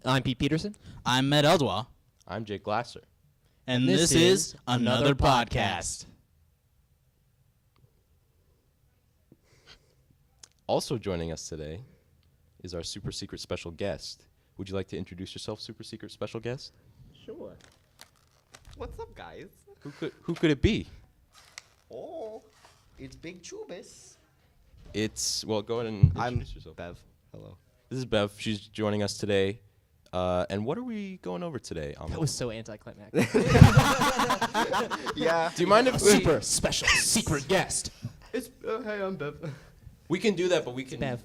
I'm Pete Peterson. I'm Ahmed Eldawah. I'm Jake Glasser. And this is another podcast. Also joining us today is our super secret special guest. Would you like to introduce yourself, super secret special guest? Sure. What's up, guys? Who could it be? Oh, it's Big Chubis. Well, go ahead and I'm introduce yourself. Bev. Hello. This is Bev. She's joining us today. And what are we going over today? That was so anticlimactic. Yeah. Do you mind if Super special secret guest. It's hey, I'm Bev. we can do that, but we can. Bev.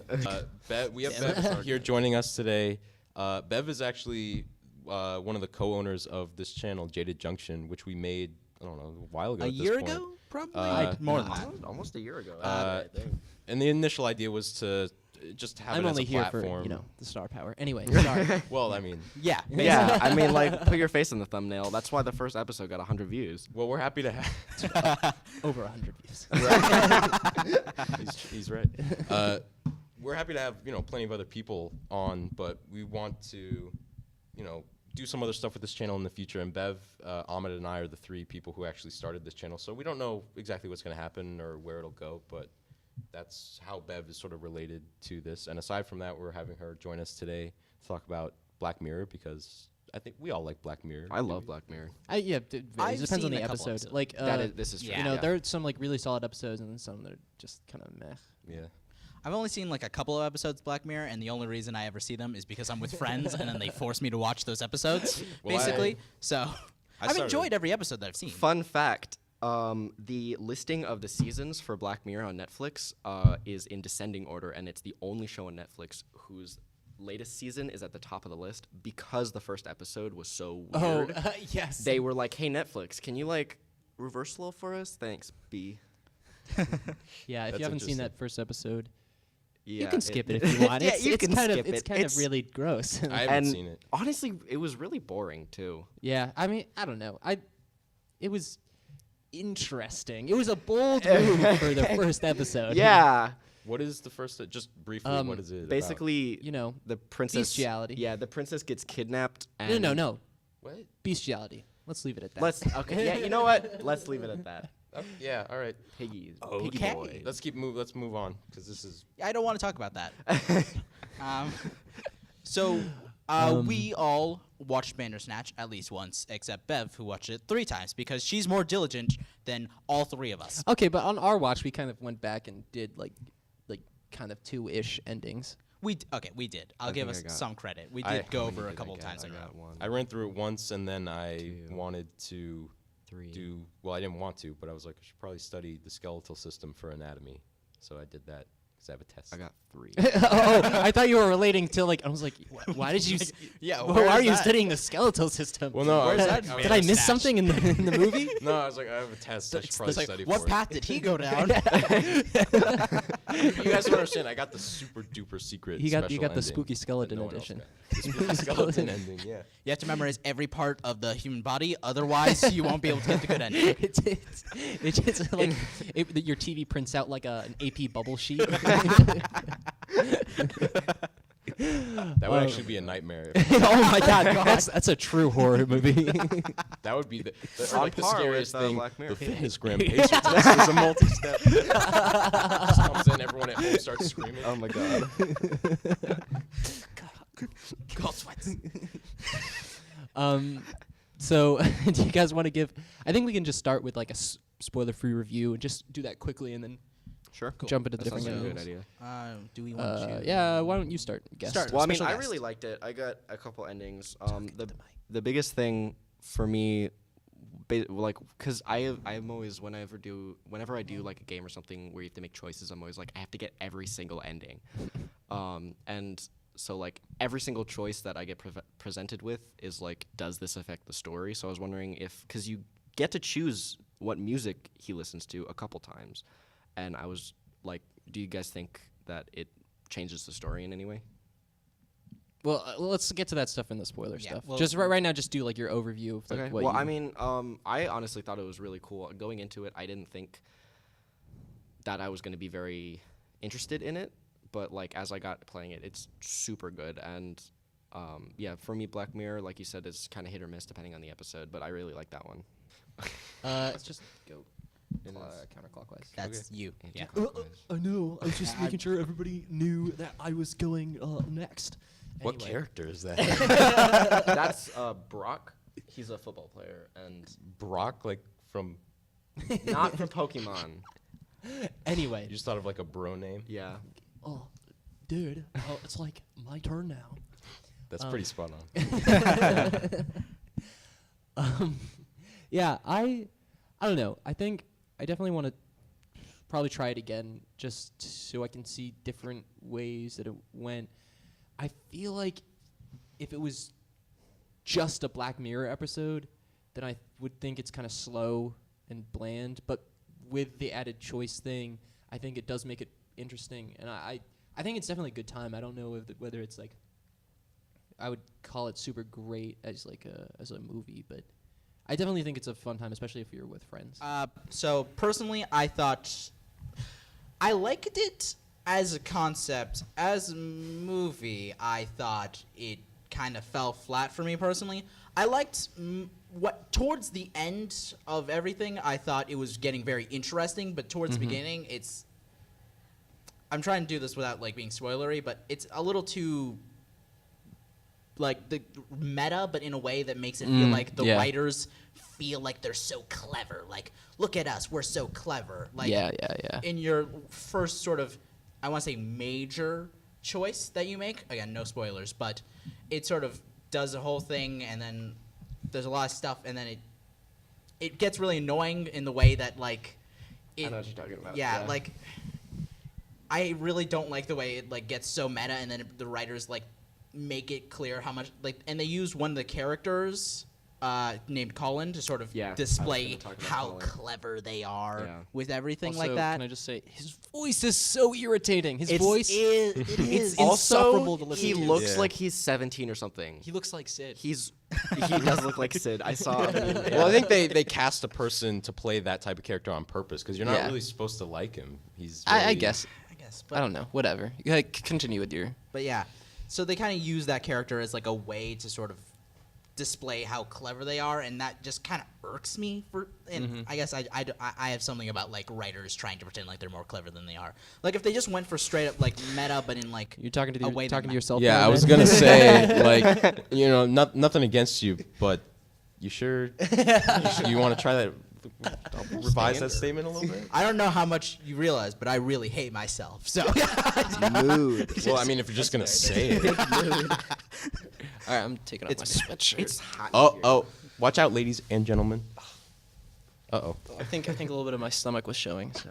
We have Bev here joining us today. Bev is actually one of the co-owners of this channel, Jaded Junction, which we made, I don't know, a while ago. A at this year point. ago, probably? More than that. Almost a year ago. And the initial idea was to just have I'm it as only a here platform. for, the star power. Anyway, sorry. Well, I mean, Yeah. Yeah, I mean, like, put your face in the thumbnail. That's why the first episode got 100 views. well, we're happy to have. Over 100 views. He's right. We're happy to have plenty of other people on, but we want to, do some other stuff with this channel in the future. And Bev, Ahmed, and I are the three people who actually started this channel, so we don't know exactly what's going to happen or where it'll go, but that's how Bev is sort of related to this. And aside from that, we're having her join us today to talk about Black Mirror, because I think we all like Black Mirror. I love Black Mirror. It depends on seen the a couple episode. episodes. Like, This is true. Yeah. there are some like really solid episodes and then some that are just kind of meh. Yeah. I've only seen like a couple of episodes of Black Mirror, and the only reason I ever see them is because I'm with friends, and then they force me to watch those episodes, Well, basically. So I've started- enjoyed every episode that I've seen. Fun fact. The listing of the seasons for Black Mirror on Netflix is in descending order, and it's the only show on Netflix whose latest season is at the top of the list because the first episode was so weird. Yes. They were like, "Hey Netflix, can you like reverse slow for us? Thanks, B." Yeah, if That's you haven't seen interesting. that first episode, Yeah, you can skip it if you want. Yeah, It's, you it's can kind skip of, it's it. kind of really gross. I haven't and seen it. honestly, it was really boring too. Yeah, I mean, I don't know. It was interesting. It was a bold move for the first episode. Yeah, What is the first? Just briefly, what is it? about? basically, You know, the princess. bestiality. Yeah, the princess gets kidnapped. And no. What? Bestiality. Let's leave it at that. Let's okay. Yeah, you know what? Let's leave it at that. Yeah. All right. Piggies. Okay. Piggy boy. Let's move on, because this is. I don't want to talk about that. So we all watched Bandersnatch at least once, except Bev, who watched it 3 times because she's more diligent than all 3 of us. Okay, but on our watch, we kind of went back and did like kind of 2-ish endings. We did. I'll give think us I got- some credit. We I- did go How many over a did I couple get? times I ago. got 1, I ran through it once, and then I 2, wanted to 3. do. Well, I didn't want to, but I was like, I should probably study the skeletal system for anatomy. So I did that because I have a test. I got 3. Oh, I thought you were relating to like. I was like, why did you? Yeah, why where are is you that? studying the skeletal system? Well, no, I Where's was that? like, Did I miss Bandersnatch. something in the movie? No, I was like, I have a test. I should probably It's like, study what for path did he go down? it. You guys don't understand. I got the super duper secret. You got special the ending spooky that skeleton no one else edition. got. The spooky skeleton ending. Yeah. You have to memorize every part of the human body, otherwise you won't be able to get the good ending. It's just like your TV prints out like an AP bubble sheet. That would actually be a nightmare. Oh my god, that's a true horror movie. That would be the On like the par scariest with, thing. Black Mirror. The fitness gram pacer test is a multi-step. Just comes in, everyone at home starts screaming. Oh my god. Cold sweats. So do you guys want to give? I think we can just start with like a spoiler-free review and just do that quickly and then Sure. jump into the That sounds different like a good endings. idea. Do we want to? Yeah, why don't you start? Guest. Start. Well, I mean, Special I guest. really liked it. I got a couple endings. The biggest thing for me, like, cause I'm always whenever I do like a game or something where you have to make choices, I'm always like I have to get every single ending, and so like every single choice that I get presented with is like, does this affect the story? So I was wondering if, cause you get to choose what music he listens to a couple times, and I was like, do you guys think that it changes the story in any way? Well, let's get to that stuff in the spoiler stuff. well- Just right now, just do like your overview of like Okay. what Well, you I mean, I honestly thought it was really cool. Going into it, I didn't think that I was going to be very interested in it, but like as I got playing it, it's super good, and Yeah, for me, Black Mirror, like you said, is kind of hit or miss depending on the episode, but I really like that one. Let's just go It is. counterclockwise. That's you. Yeah. I know. I was just making sure everybody knew that I was going next. What Anyway. character is that? That's Brock. He's a football player, and Brock, like from. not from Pokemon. Anyway. You just thought of like a bro name. Yeah. Oh, dude. It's like my turn now. That's pretty spot on. Yeah, I don't know. I think I definitely want to probably try it again just so I can see different ways that it went. I feel like if it was just a Black Mirror episode, then I would think it's kind of slow and bland. But with the added choice thing, I think it does make it interesting. And I think it's definitely a good time. I don't know whether it's like I would call it super great as like as a movie, but I definitely think it's a fun time, especially if you're with friends. So personally, I thought I liked it as a concept. As a movie, I thought it kind of fell flat for me personally. I liked what towards the end of everything. I thought it was getting very interesting, but towards the beginning, it's. I'm trying to do this without like being spoilery, but it's a little too. Like the meta, but in a way that makes it feel like the writers feel like they're so clever. Like, look at us, we're so clever. Like, yeah. in your first sort of, I want to say major choice that you make. Again, no spoilers, but it sort of does the whole thing, and then there's a lot of stuff, and then it gets really annoying in the way that like. I know what you're talking about. Yeah, like. I really don't like the way it like gets so meta, and then the writers like. Make it clear how much like, and they use one of the characters named Colin to sort of display how clever they are with everything Also, like that. Can I just say his voice is so irritating. His It's voice it's insufferable to listen he to. looks like he's 17 or something. He looks like Sid. He does look like Sid. I saw. Well, I think they cast a person to play that type of character on purpose because you're not Yeah. really supposed to like him. He's. I very- guess. but, I don't know. Whatever. Like, continue with your. But yeah, so they kind of use that character as like a way to sort of display how clever they are, and that just kind of irks me. I guess I have something about like writers trying to pretend like they're more clever than they are. Like if they just went for straight up like meta, but in like You're talking to a way that yourself. Yeah, now, I was man? gonna say like nothing against you, but you sure you want to try that? Revise that statement a little bit. I don't know how much you realize, but I really hate myself. So Mood. Well, I mean, if you're just gonna say it. All right, I'm taking off my sweatshirt. It's hot. Oh, watch out, ladies and gentlemen. I think a little bit of my stomach was showing. So.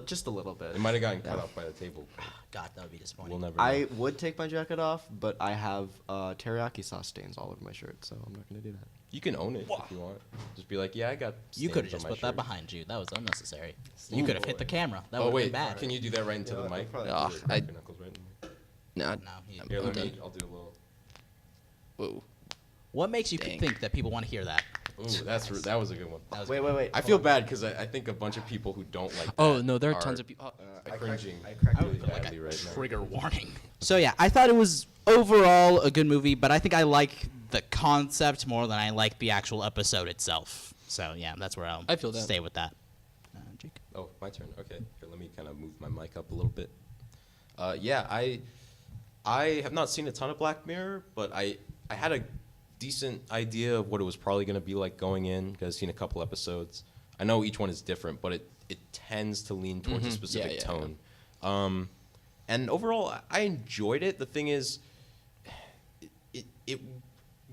Just a little bit. It might have gotten cut off by the table. God, that would be disappointing. We'll never know. I would take my jacket off, but I have teriyaki sauce stains all over my shirt, so I'm not gonna do that. You can own it if you want. Just be like, yeah, I got. You could have stains on just my put that shirt. behind you. That was unnecessary. You could have hit the camera. That would Oh have wait, been bad. can you do that right into the mic? Ah, Your I- knuckles right in there. No. No, you- Here, let me. done. I'll do a little. Whoa. What makes you Dang. think that people want to hear that? Ooh, that was a good one. That was Wait. I feel bad because I think a bunch of people who don't like. Oh that no, there are tons of people. are cringing I cracked really it. like badly a right now. trigger warning. So yeah, I thought it was overall a good movie, but I think I like the concept more than I like the actual episode itself. So yeah, that's where I feel that. stay with that. Jake? Oh, my turn. Okay, here, let me kind of move my mic up a little bit. Yeah, I have not seen a ton of Black Mirror, but I had a decent idea of what it was probably going to be like going in because I've seen a couple episodes. I know each one is different, but it tends to lean towards a specific tone. And overall, I enjoyed it. The thing is, it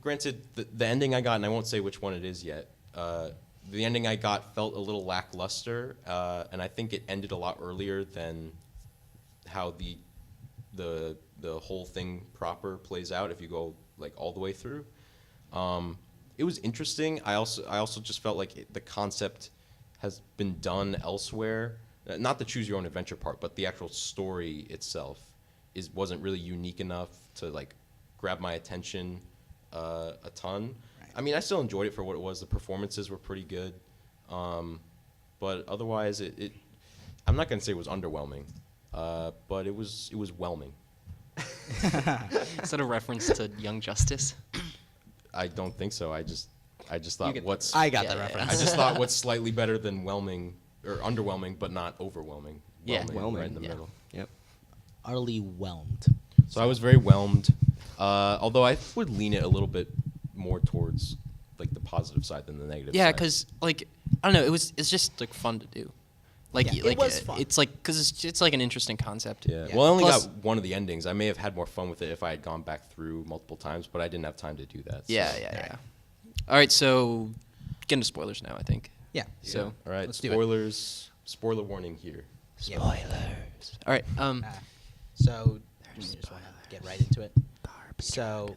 granted, the ending I got, and I won't say which one it is yet, the ending I got felt a little lackluster, and I think it ended a lot earlier than how the whole thing proper plays out if you go like all the way through. It was interesting. I also just felt like the concept has been done elsewhere. Not the choose your own adventure part, but the actual story itself wasn't really unique enough to like grab my attention a ton. Right. I mean, I still enjoyed it for what it was. The performances were pretty good. but otherwise, I'm not gonna say it was underwhelming, but it was whelming. Is that a reference to Young Justice? I don't think so. I just thought I got Yeah, the yeah, reference. I just thought what's slightly better than whelming or underwhelming, but not overwhelming. Yeah. Whelming, right in the yeah. middle. Yep. Utterly whelmed. So I was very whelmed, although I would lean it a little bit more towards like the positive side than the negative. Yeah, side. because like I don't know, it's just like fun to do. Like, Yeah, like it was fun. It's like because it's like an interesting concept. Yeah. Yeah. Well, I only Plus- got one of the endings. I may have had more fun with it if I had gone back through multiple times, but I didn't have time to do that. Yeah, so. yeah. All right, so get into spoilers now. I think. Yeah. So All right. Let's do it. Spoilers. Spoiler warning here. Yeah. spoilers. All right. So we just want to get right into it. So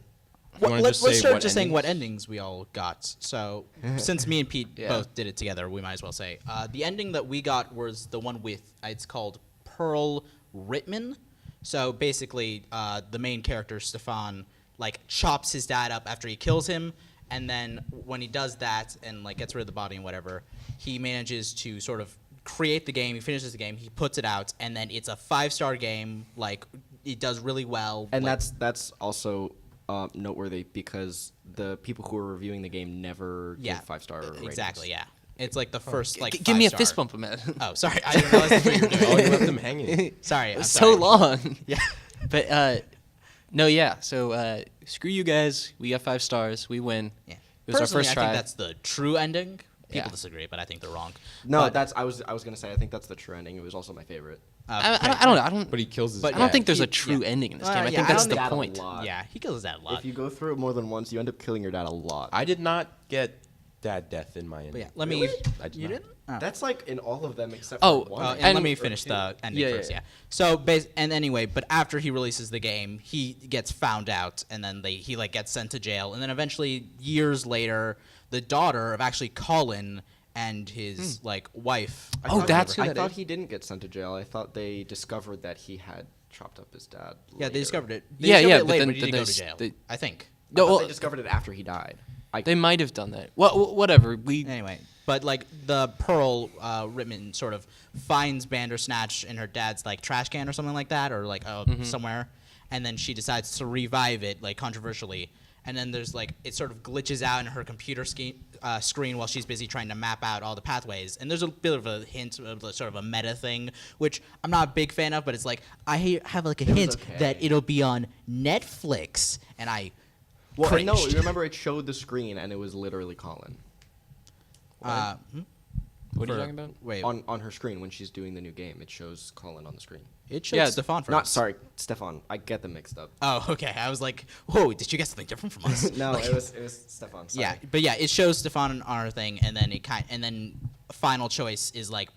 wanna let's just say start what just saying what endings? endings we all got. So since me and Pete Yeah. both did it together, we might as well say the ending that we got was the one with it's called Pearl Rittman. So basically, the main character Stefan like chops his dad up after he kills him, and then when he does that and like gets rid of the body and whatever, he manages to sort of create the game. He finishes the game. He puts it out, and then it's a 5-star game. Like it does really well. And like, that's also noteworthy because the people who were reviewing the game never yeah, gave 5-star ratings. exactly. Yeah, it's like the first like. Give me a 5-star. fist bump, man. Oh, sorry. I didn't realize that's what you were doing. Oh, you left them hanging. Sorry. I'm so sorry. long. Yeah. But no, yeah. So screw you guys. We got 5 stars. We win. Yeah. It was our Personally, first I try. think that's the true ending. People Yeah. disagree, but I think they're wrong. No, But, I was gonna say I think that's the true ending. It was also my favorite. I don't know. I don't. But he kills his But I don't dad. think there's a Yeah. true ending in this game. I yeah, think I that's don't the think- That a point. lot. Yeah, he kills his dad a lot. If you go through it more than once, you end up killing your dad a lot. I did not get dad death in my ending. But yeah, let me. Really? I did You not. didn't? Oh. That's like in all of them except Oh, for one. And, And- let me or finish two. the ending Yeah, first. yeah. Yeah. So, and anyway, but after he releases the game, he gets found out, and then he like gets sent to jail, and then eventually years later, the daughter of actually Colin and his like wife. I Oh, thought- that's who I that thought is. he didn't get sent to jail. I thought they discovered that he had chopped up his dad. Yeah, later. they discovered it. They Yeah, discovered yeah, it but later, then- but he then didn't go they to s- jail. they- I think. I No, thought well, they discovered it after he died. they might have done that. Well, whatever. Anyway, but like the Pearl Rittman sort of finds Bandersnatch in her dad's like trash can or something like that, or like somewhere, and then she decides to revive it like controversially, and then there's like it sort of glitches out in her computer screen while she's busy trying to map out all the pathways, and there's a bit of a hint of sort of a meta thing, which I'm not a big fan of, but it's like I have like a was hint okay. that it'll be on Netflix, and I. Well, no, cringed. you remember it showed the screen and it was literally Colin What are you for- talking about? Wait, on her screen when she's doing the new game. It shows Colin on the screen. it shows Yeah, Stefan first. Not sorry, Stefan. I get them mixed up. Oh, okay. I was like, whoa, did you get something different from us? No, Like, it was Stefan. Sorry. yeah, but yeah, it shows Stefan on her thing, and then and then final choice is like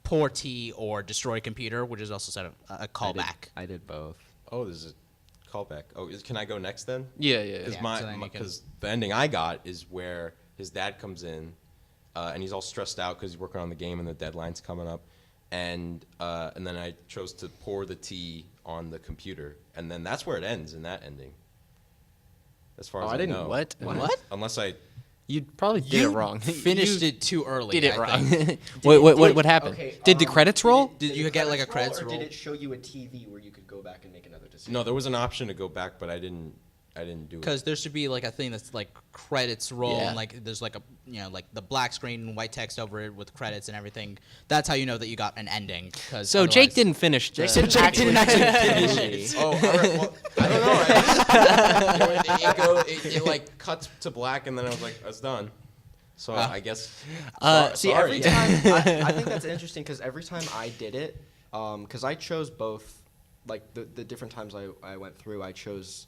pour tea or destroy computer, which is also sort of a callback. I did both. Oh, there's a callback. Oh, can I go next then? Yeah, yeah. Because Yeah, so then you can- the ending I got is where his dad comes in, and he's all stressed out because he's working on the game and the deadline's coming up, and then I chose to pour the tea on the computer, and then that's where it ends in that ending. As far as I didn't- know. What? What? Unless I You probably did it wrong. Finished You it too early. Did it I wrong. think. What happened? Okay, did the credits roll? Did you get like a credits or roll? did it show you a TV where you could go back and make another decision? no, there was an option to go back, but I didn't do it. Because there should be like a thing that's like credits roll, Yeah. and like there's like a like the black screen and white text over it with credits and everything. That's how you know that you got an ending. Cause So Jake otherwise- didn't finish. Jake didn't actually finish it. Oh, all right. Well, I don't know. It like cuts to black, and then I was like, "That's done." So I guess. See, sorry. every time I think that's interesting because every time I did it, because I chose both, like the different times I went through, I chose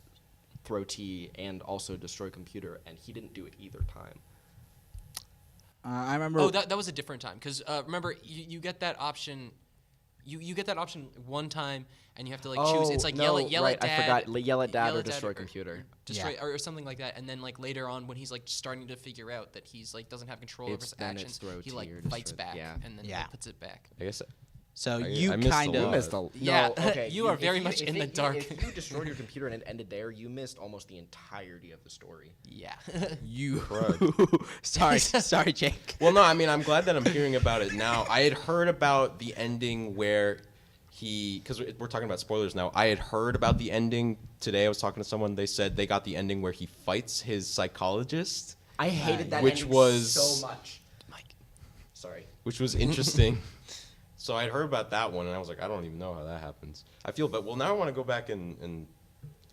throw T and also destroy computer, and he didn't do it either time. I remember. Oh, that was a different time. Because remember, you get that option. You get that option one time, and you have to like choose. It's like no, yell right, at dad. I forgot. Yell at dad yell or at dad destroy computer. Destroy Yeah. or something like that. And then like later on, when he's like starting to figure out that he's like doesn't have control over his Then it's actions, throw he T like or fights destroy- back yeah. and then Yeah. like, puts it back. I guess. So I you missed a kind lot. of You missed Yeah, okay. you are if very much if in the you- dark. If you destroyed your computer and it ended there, you missed almost the entirety of the story. Yeah. you. Correct. sorry, Jake. Well, no, I mean, I'm glad that I'm hearing about it now. I had heard about the ending where because we're talking about spoilers now. I had heard about the ending today. I was talking to someone. They said they got the ending where he fights his psychologist, I hated that Which ending was- so much. Mike. Sorry. which was interesting. So I'd heard about that one, and I was like, I don't even know how that happens. I feel, but now I want to go back and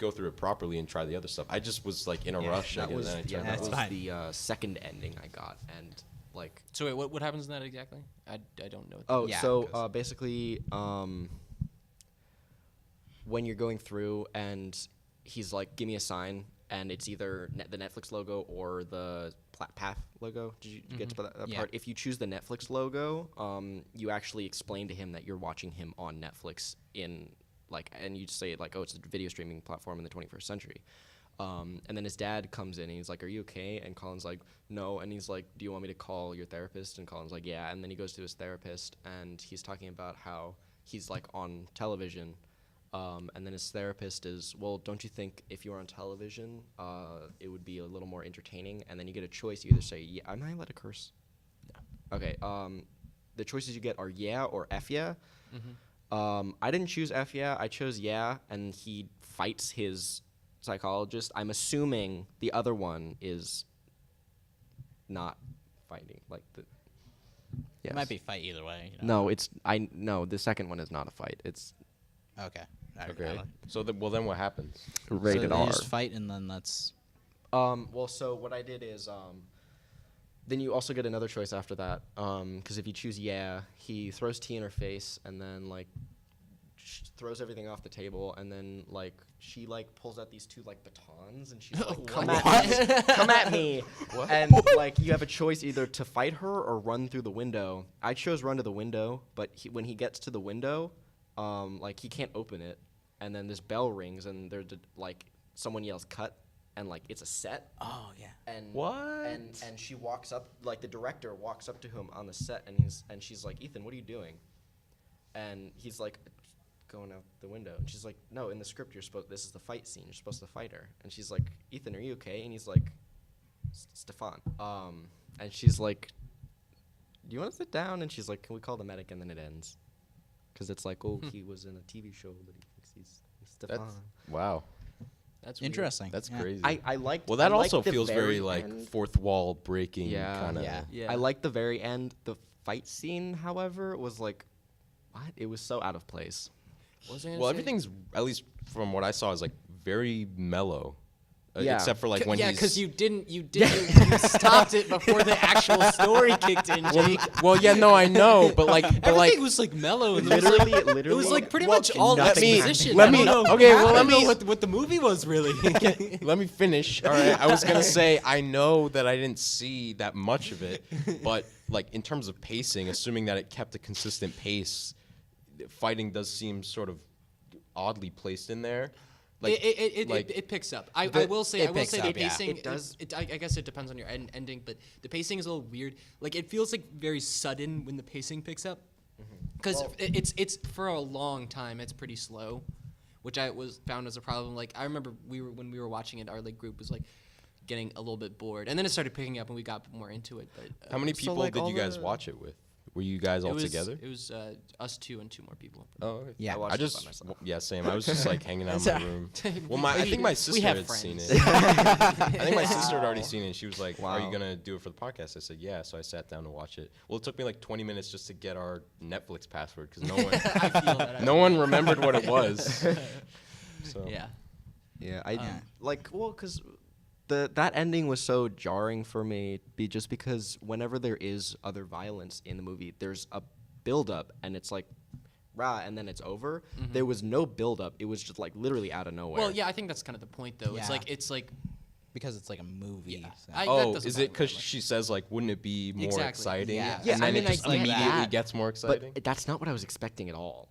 go through it properly and try the other stuff. I just was like in a rush. I That guess, was and I yeah, turned that it was off. fine. the second ending I got, and like. So wait, what happens in that exactly? I don't know. Oh, Yeah, so 'cause- basically, when you're going through and he's like, "Give me a sign," and it's either the Netflix logo or the Path logo. Did you get to that Yeah. part? If you choose the Netflix logo, you actually explain to him that you're watching him on Netflix and you say like, "Oh, it's a video streaming platform in the 21st century." And then his dad comes in and he's like, "Are you okay?" And Colin's like, "No." And he's like, "Do you want me to call your therapist?" And Colin's like, "Yeah." And then he goes to his therapist and he's talking about how he's like on television. And then his therapist is, "Well, don't you think if you were on television, it would be a little more entertaining?" And then you get a choice. You either say, "Yeah," am I allowed to curse? No. Okay. The choices you get are yeah or F yeah. I didn't choose F yeah. I chose yeah, and he fights his psychologist. I'm assuming the other one is not fighting. Like the. Yes. It might be fight either way. You know? No, the second one is not a fight. It's Okay. Okay. So then what happens? rated so R. they just fight and then that's. Well, so what I did is, then you also get another choice after that. Because if you choose yeah, he throws tea in her face and then like throws everything off the table, and then like she like pulls out these two like batons and she's like, "Come at me, come at me!" And like you have a choice either to fight her or run through the window. I chose run to the window, but when he gets to the window, like he can't open it, and then this bell rings and there's like someone yells cut, and like it's a set. Oh yeah. And What? And she walks up, like the director walks up to him on the set, and she's like, "Ethan, what are you doing?" And he's like, "Going out the window." And she's like, "No, in the script this is the fight scene. You're supposed to fight her." And she's like, "Ethan, are you okay?" And he's like, "Stefan." And she's like, "Do you want to sit down?" And she's like, "Can we call the medic?" And then it ends, because it's like, "Oh, he was in a TV show, but he thinks he's Stefan." Wow. That's weird. Interesting. That's Yeah. crazy. I liked. Well, that I liked also the feels very like end. fourth wall breaking Yeah. kind of. Yeah. Yeah. I like the very end. The fight scene, however, was like, what? It was so out of place. What was I gonna Well, say? everything's, at least from what I saw, is like very mellow. Yeah. Except for like when yeah, he's. because you stopped it before the actual story kicked in, Jake. Well, yeah, no, I know, but like, Everything was like mellow and Literally, it was like pretty much all nothing exposition. let I me- don't know. okay, I well, don't let know me- what the movie was really. Let me finish. All right. I was going to say, I know that I didn't see that much of it, but like in terms of pacing, assuming that it kept a consistent pace, fighting does seem sort of oddly placed in there. Like, It picks up. I will say it picks the up, yeah. pacing. It does. I guess it depends on your ending, but the pacing is a little weird. Like it feels like very sudden when the pacing picks up, because it's for a long time it's pretty slow, which I found as a problem. Like I remember when we were watching it, our like group was like getting a little bit bored, and then it started picking up and we got more into it. But how many So, people like, did all you guys the- watch it with? Were you guys all together? It was us two and two more people. Oh, okay. Yeah. I watched I it by just, myself. yeah, same. I was just like hanging out in my room. Well, I think my sister have had seen friends. it. I think my sister had already seen it. And she was like, "Are you Wow. gonna do it for the podcast?" I said, "Yeah." So I sat down to watch it. Well, it took me like 20 minutes just to get our Netflix password because I feel that. no one remembered what it was. So Yeah. Yeah, because that ending was so jarring for me, just because whenever there is other violence in the movie, there's a build-up, and it's like, rah, and then it's over. There was no build-up. It was just like literally out of nowhere. Well, yeah, I think that's kind of the point, though. Yeah. It's like Because it's like a movie. Yeah. so. That oh, doesn't is it bother me because that much. she says like, "Wouldn't it be more Exactly. exciting?" Yeah. Yeah, and I then mean, it just I get immediately that, gets more exciting. but that's not what I was expecting at all.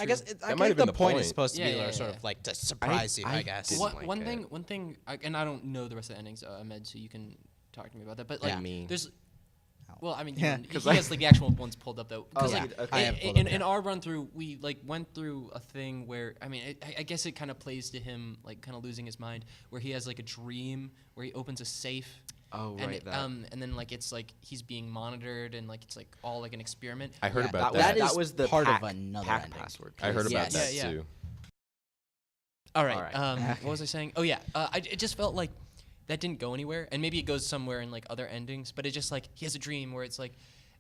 I guess I might think have been the the point point. is supposed to Yeah, be yeah, sort yeah. of like to surprise you, I I guess. didn't like One it. thing, and I don't know the rest of the endings, Ahmed, so you can talk to me about that. But Yeah. like, Me. there's Well, I mean, Yeah, he 'cause has like the actual ones pulled up though. 'Cause, Oh, like, okay. I have pulled up, in yeah. our run through, we like went through a thing where I mean, I guess it kind of plays to him like kind of losing his mind, where he has like a dream where he opens a safe. Oh, And, right. That. and then like it's like he's being monitored and like it's like all like an experiment. I heard Yeah, about that that. is was the part of pack, another pack ending. password. I heard about Yes. that Yeah, yeah. too. All right. All right. What was I saying? Oh yeah. It just felt like that didn't go anywhere, and maybe it goes somewhere in like other endings. But it just like he has a dream where it's like,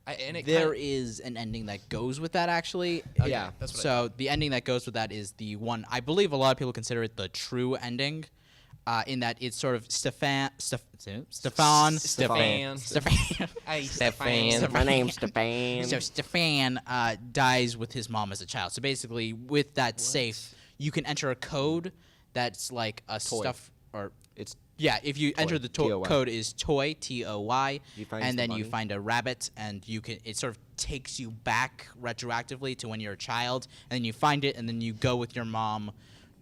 There is an ending that goes with that, actually. Okay, Yeah. that's what I So the ending that goes with that is the one I believe a lot of people consider it the true ending, in that it's sort of Stefan. Hey, Stefan. My name's Stefan. So Stefan dies with his mom as a child. So basically, with that safe, you can enter a code that's like a stuff or It's yeah. If you enter the T-O-Y. code is toy TOY, He finds and the then you bunny. find a rabbit, and you can it sort of takes you back retroactively to when you're a child, and then you find it, and then you go with your mom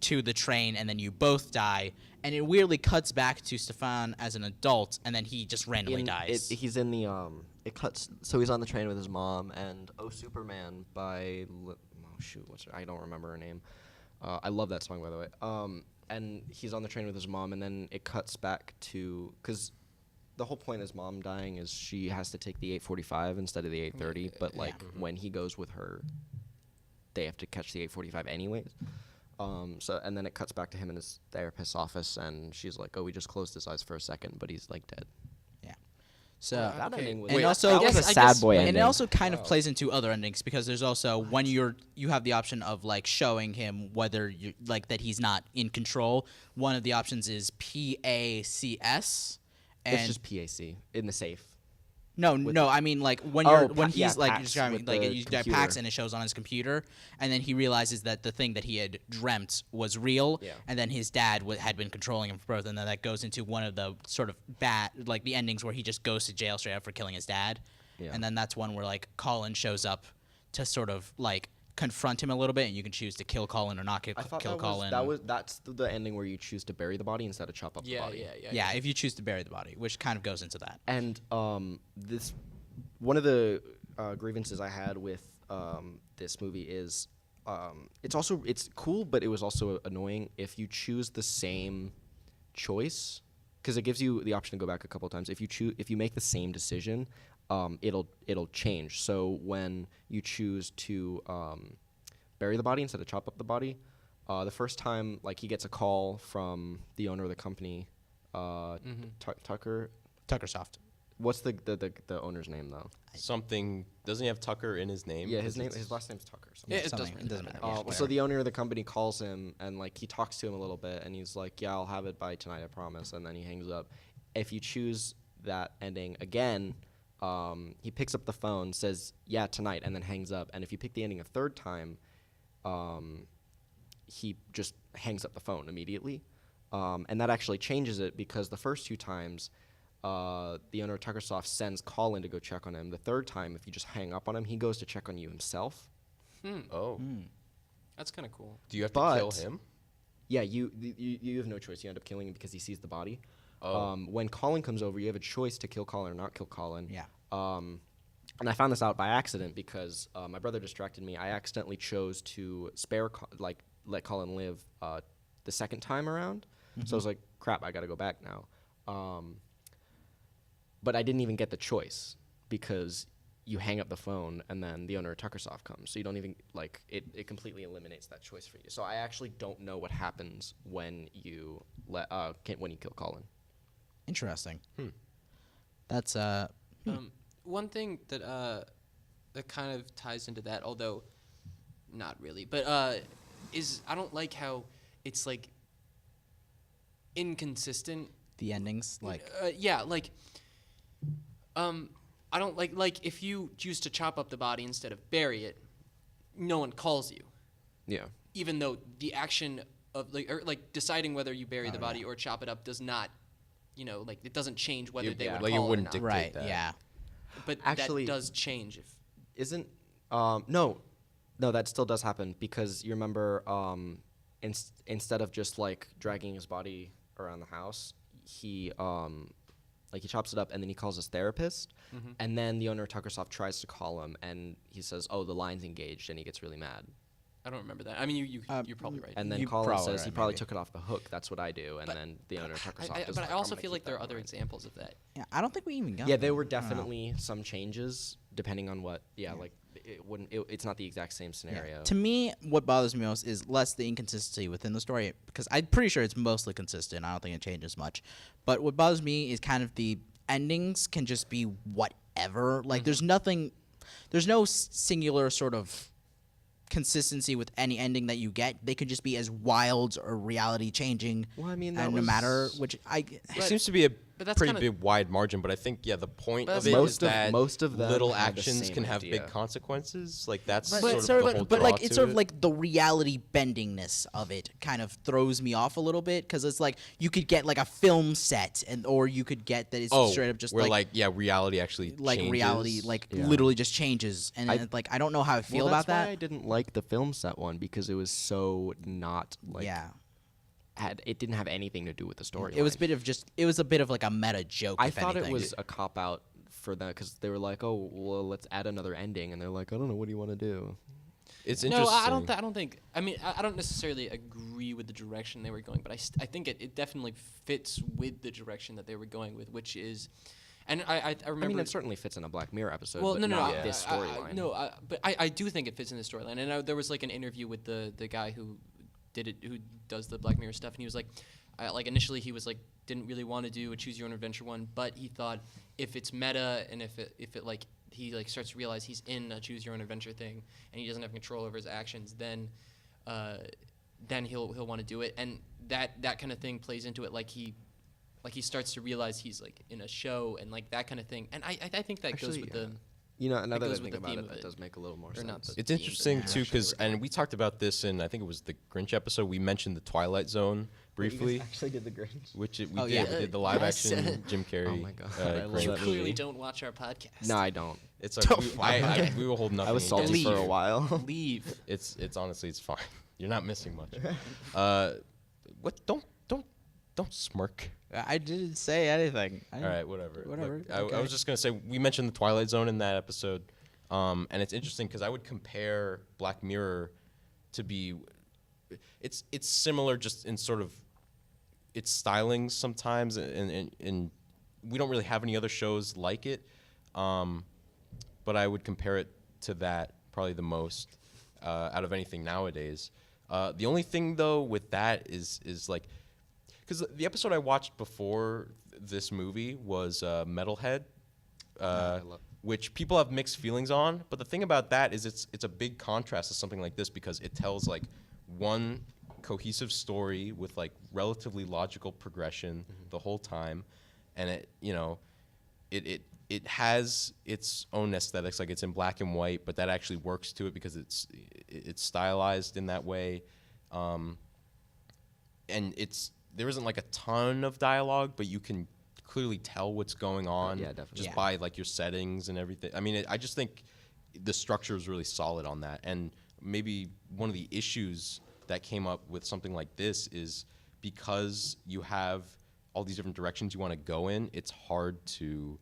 to the train, and then you both die, and it weirdly cuts back to Stefan as an adult, and then he just randomly dies. He's in the it cuts. So he's on the train with his mom and "Oh Superman" by oh shoot, I don't remember her name. I love that song, by the way. And he's on the train with his mom, and then it cuts back to because the whole point of his mom dying is she has to take the 8:45 instead of the 8:30. But like when he goes with her, they have to catch the 8:45 anyways. So and then it cuts back to him in his therapist's office, and she's like, "Oh, we just closed his eyes for a second, but he's like dead." So That okay. ending was And that also- was I a guess- sad boy ending. And it also kind of plays into other endings because there's also when you have the option of like showing him whether you like that he's not in control. One of the options is PACS, and it's just P.A.C. in the safe. no, I mean like when Oh, you're when yeah, he's like PACS describing with like the you computer. PACS and it shows on his computer, and then he realizes that the thing that he had dreamt was real, Yeah. and then his dad had been controlling him for birth, and then that goes into one of the sort of bad like the endings where he just goes to jail straight up for killing his dad. Yeah. And then that's one where like Colin shows up to sort of like confront him a little bit, and you can choose to kill Colin or not kill, I thought kill Colin. that's the ending where you choose to bury the body instead of chop up the body. yeah, if you choose to bury the body, which kind of goes into that. And this one of the grievances I had with this movie is it's cool, but it was also annoying if you choose the same choice because it gives you the option to go back a couple of times. If you make the same decision, it'll change. So when you choose to bury the body instead of chop up the body, the first time like he gets a call from the owner of the company, Tucker. Tuckersoft. What's the owner's name though? Something doesn't he have Tucker in his name? Yeah, 'Cause his it's- last name's Tucker. Yeah, it Something. doesn't matter. Yeah, So the owner of the company calls him and like he talks to him a little bit and he's like, "Yeah, I'll have it by tonight, I promise." And then he hangs up. If you choose that ending again, he picks up the phone, says, "Yeah, tonight," and then hangs up. And if you pick the ending a third time, he just hangs up the phone immediately. And that actually changes it because the first two times, the owner of Tuckersoft sends Colin to go check on him. The third time, if you just hang up on him, he goes to check on you himself. Oh, That's kind of cool. do you have to kill But- him? Yeah, you have no choice. You end up killing him because he sees the body. Oh. When Colin comes over, you have a choice to kill Colin or not kill Colin. Yeah. And I found this out by accident because my brother distracted me. I accidentally chose to let Colin live the second time around. So I was like, crap, I got to go back now. But I didn't even get the choice because you hang up the phone and then the owner of Tuckersoft comes. So you don't even, like, it completely eliminates that choice for you. So I actually don't know what happens when you when you kill Colin. Interesting. That's One thing that that kind of ties into that, although not really, but is I don't like how it's like inconsistent. the endings like Yeah, like I don't like if you choose to chop up the body instead of bury it, no one calls you, Yeah. even though the action of like deciding whether you bury the body or chop it up does not, like it doesn't change whether they would like call you or wouldn't not. dictate right. that. Yeah. But Actually- that does change if. Isn't no, that still does happen because you remember instead of just like dragging his body around the house, he like he chops it up and then he calls his therapist, and then the owner of Tuckersoft tries to call him and he says, "Oh, the line's engaged," and he gets really mad. I don't remember that. I mean, you're probably right. And then You Colin probably says right, he probably maybe. took it off the hook. That's what I do. And then the owner of Tuckersoft is But like, I also "I'm gonna feel like keep there are that other line." examples of that. Yeah, I don't think we even got. Yeah, there were I don't know. definitely some changes depending on what. Yeah, like it wouldn't. It's not the exact same scenario. To me, what bothers me most is less the inconsistency within the story, because I'm pretty sure it's mostly consistent. I don't think it changes much. But what bothers me is kind of the endings can just be whatever. Like, there's nothing, there's no singular sort of consistency with any ending that you get. They could just be as wild or reality changing. Well, I mean, that and no matter was- which It seems to be a that's pretty kinda- big wide margin, but I think the point But of that's it not- is that most of them little have the actions same can have big idea. consequences. Like that's But, sort of sort the of whole but draw like it's to sort it. of like the reality bendingness of it kind of throws me off a little bit, because it's like you could get like a film set, and or you could get that it's straight up just where like reality actually reality changes. like Yeah. literally just changes, and it's like I don't know how I feel well, about that's that. why I didn't like the film set one, because it was so not like Yeah, it didn't have anything to do with the story. it was a bit of like a meta joke. I if thought anything. it was a cop out for them, because they were like, "Oh, well, let's add another ending," and they're like, "I don't know, what do you want to do?" It's No, interesting. I don't think. I mean, I don't necessarily agree with the direction they were going, but I think it definitely fits with the direction that they were going with, which is, and I remember. I mean, it certainly fits in a Black Mirror episode, Well, but no, not Yeah. this storyline. But I do think it fits in the storyline. And there was like an interview with the guy who who does the Black Mirror stuff, and he was like, like initially he was like didn't really want to do a choose your own adventure one, but he thought if it's meta and if it like he like starts to realize he's in a choose your own adventure thing and he doesn't have control over his actions, then he'll want to do it, and that kind of thing plays into it. Like he starts to realize he's like in a show and like that kind of thing, and I think that goes Actually, with yeah. the. You know, now that I goes with think the about theme it, of that it. does make a little more Or not sense. the- It's theme, but interesting yeah, too, actually because and we talked about this in I think it was the Grinch episode. We mentioned the Twilight Zone briefly, actually did the Grinch. which we Oh, did. yeah. We did the live Yes. action Jim Carrey. Oh my God, I love Grinch. You that clearly movie. don't watch our podcast. No, I don't. It's like we will hold nothing. I was salty against for a you. while. Leave. It's honestly it's fine. You're not missing much. What? Don't smirk. I didn't say anything. All right, whatever. Whatever, Look, I okay. was just gonna say we mentioned the Twilight Zone in that episode, and it's interesting because I would compare Black Mirror to be, it's similar just in sort of its stylings sometimes, and we don't really have any other shows like it, but I would compare it to that probably the most out of anything nowadays. The only thing though with that is like. Because the episode I watched before this movie was Metalhead, which people have mixed feelings on. But the thing about that is it's a big contrast to something like this because it tells like one cohesive story with like relatively logical progression the whole time, and it has its own aesthetics. Like it's in black and white, but that actually works to it because it's stylized in that way, and there isn't like a ton of dialogue, but you can clearly tell what's going on yeah, definitely. just Yeah. by like your settings and everything. I mean, I just think the structure is really solid on that. And maybe one of the issues that came up with something like this is because you have all these different directions you want to go in, it's hard to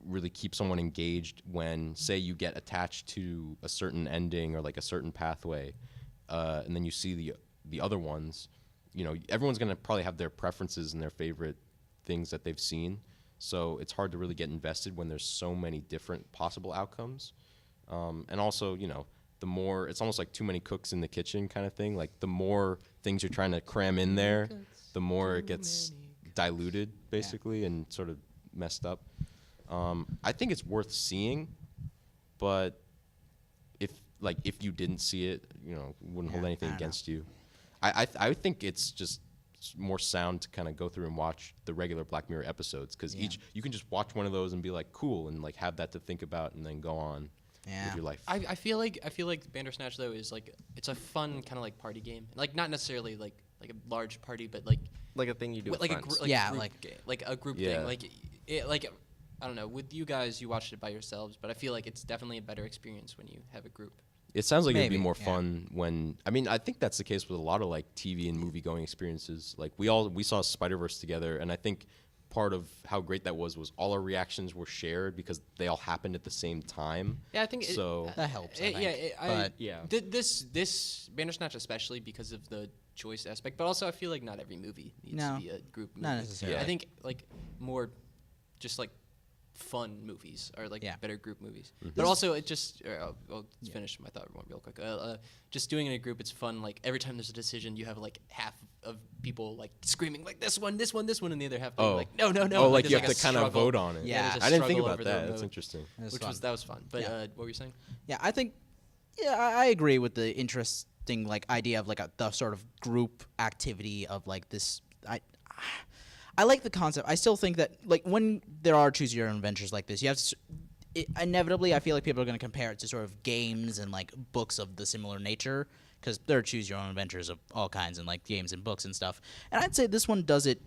really keep someone engaged when, say, you get attached to a certain ending or like a certain pathway, and then you see the other ones. You know, everyone's going to probably have their preferences and their favorite things that they've seen. So it's hard to really get invested when there's so many different possible outcomes. And also, you know, the more, it's almost like too many cooks in the kitchen kind of thing. Like the more things you're trying to cram in there, the more it gets diluted basically and sort of messed up. I think it's worth seeing, but if you didn't see it, you know, wouldn't hold Yeah, anything I don't know. against you. I think it's just more sound to kind of go through and watch the regular Black Mirror episodes because Yeah. you can just watch one of those and be like cool and like have that to think about and then go on Yeah. with your life. I feel like Bandersnatch though is like it's a fun kind of like party game. Like not necessarily like a large party, but like Like a thing you do with like friends. Yeah, a group like- game, like a group Yeah. thing. Like I don't know. With you guys, you watched it by yourselves, but I feel like it's definitely a better experience when you have a group. It sounds like it'd Maybe, be more yeah. fun when I think that's the case with a lot of like TV and movie going experiences. Like we saw Spider-Verse together, and I think part of how great that was all our reactions were shared because they all happened at the same time. Yeah, I think that helps. I think. But yeah. This Bandersnatch especially because of the choice aspect, but also I feel like not every movie needs to be a group movie. not necessarily. I think like more just like fun movies are like better group movies. But also it just I'll finish my thought real quick. Just doing it in a group, it's fun. Like every time there's a decision, you have like half of people like screaming like this one, and the other half being like no. Oh, like there's, you have a to kind of struggle. vote on it. Yeah. there's a I didn't think struggle about over the that. That's remote, interesting. that was fun. But what were you saying? Yeah, I think. Yeah, I agree with the interesting like idea of like the sort of group activity of like this. I like the concept. I still think that like when there are choose your own adventures like this, you have to. Inevitably, I feel like people are going to compare it to sort of games and like books of the similar nature because there are choose your own adventures of all kinds and like games and books and stuff. And I'd say this one does it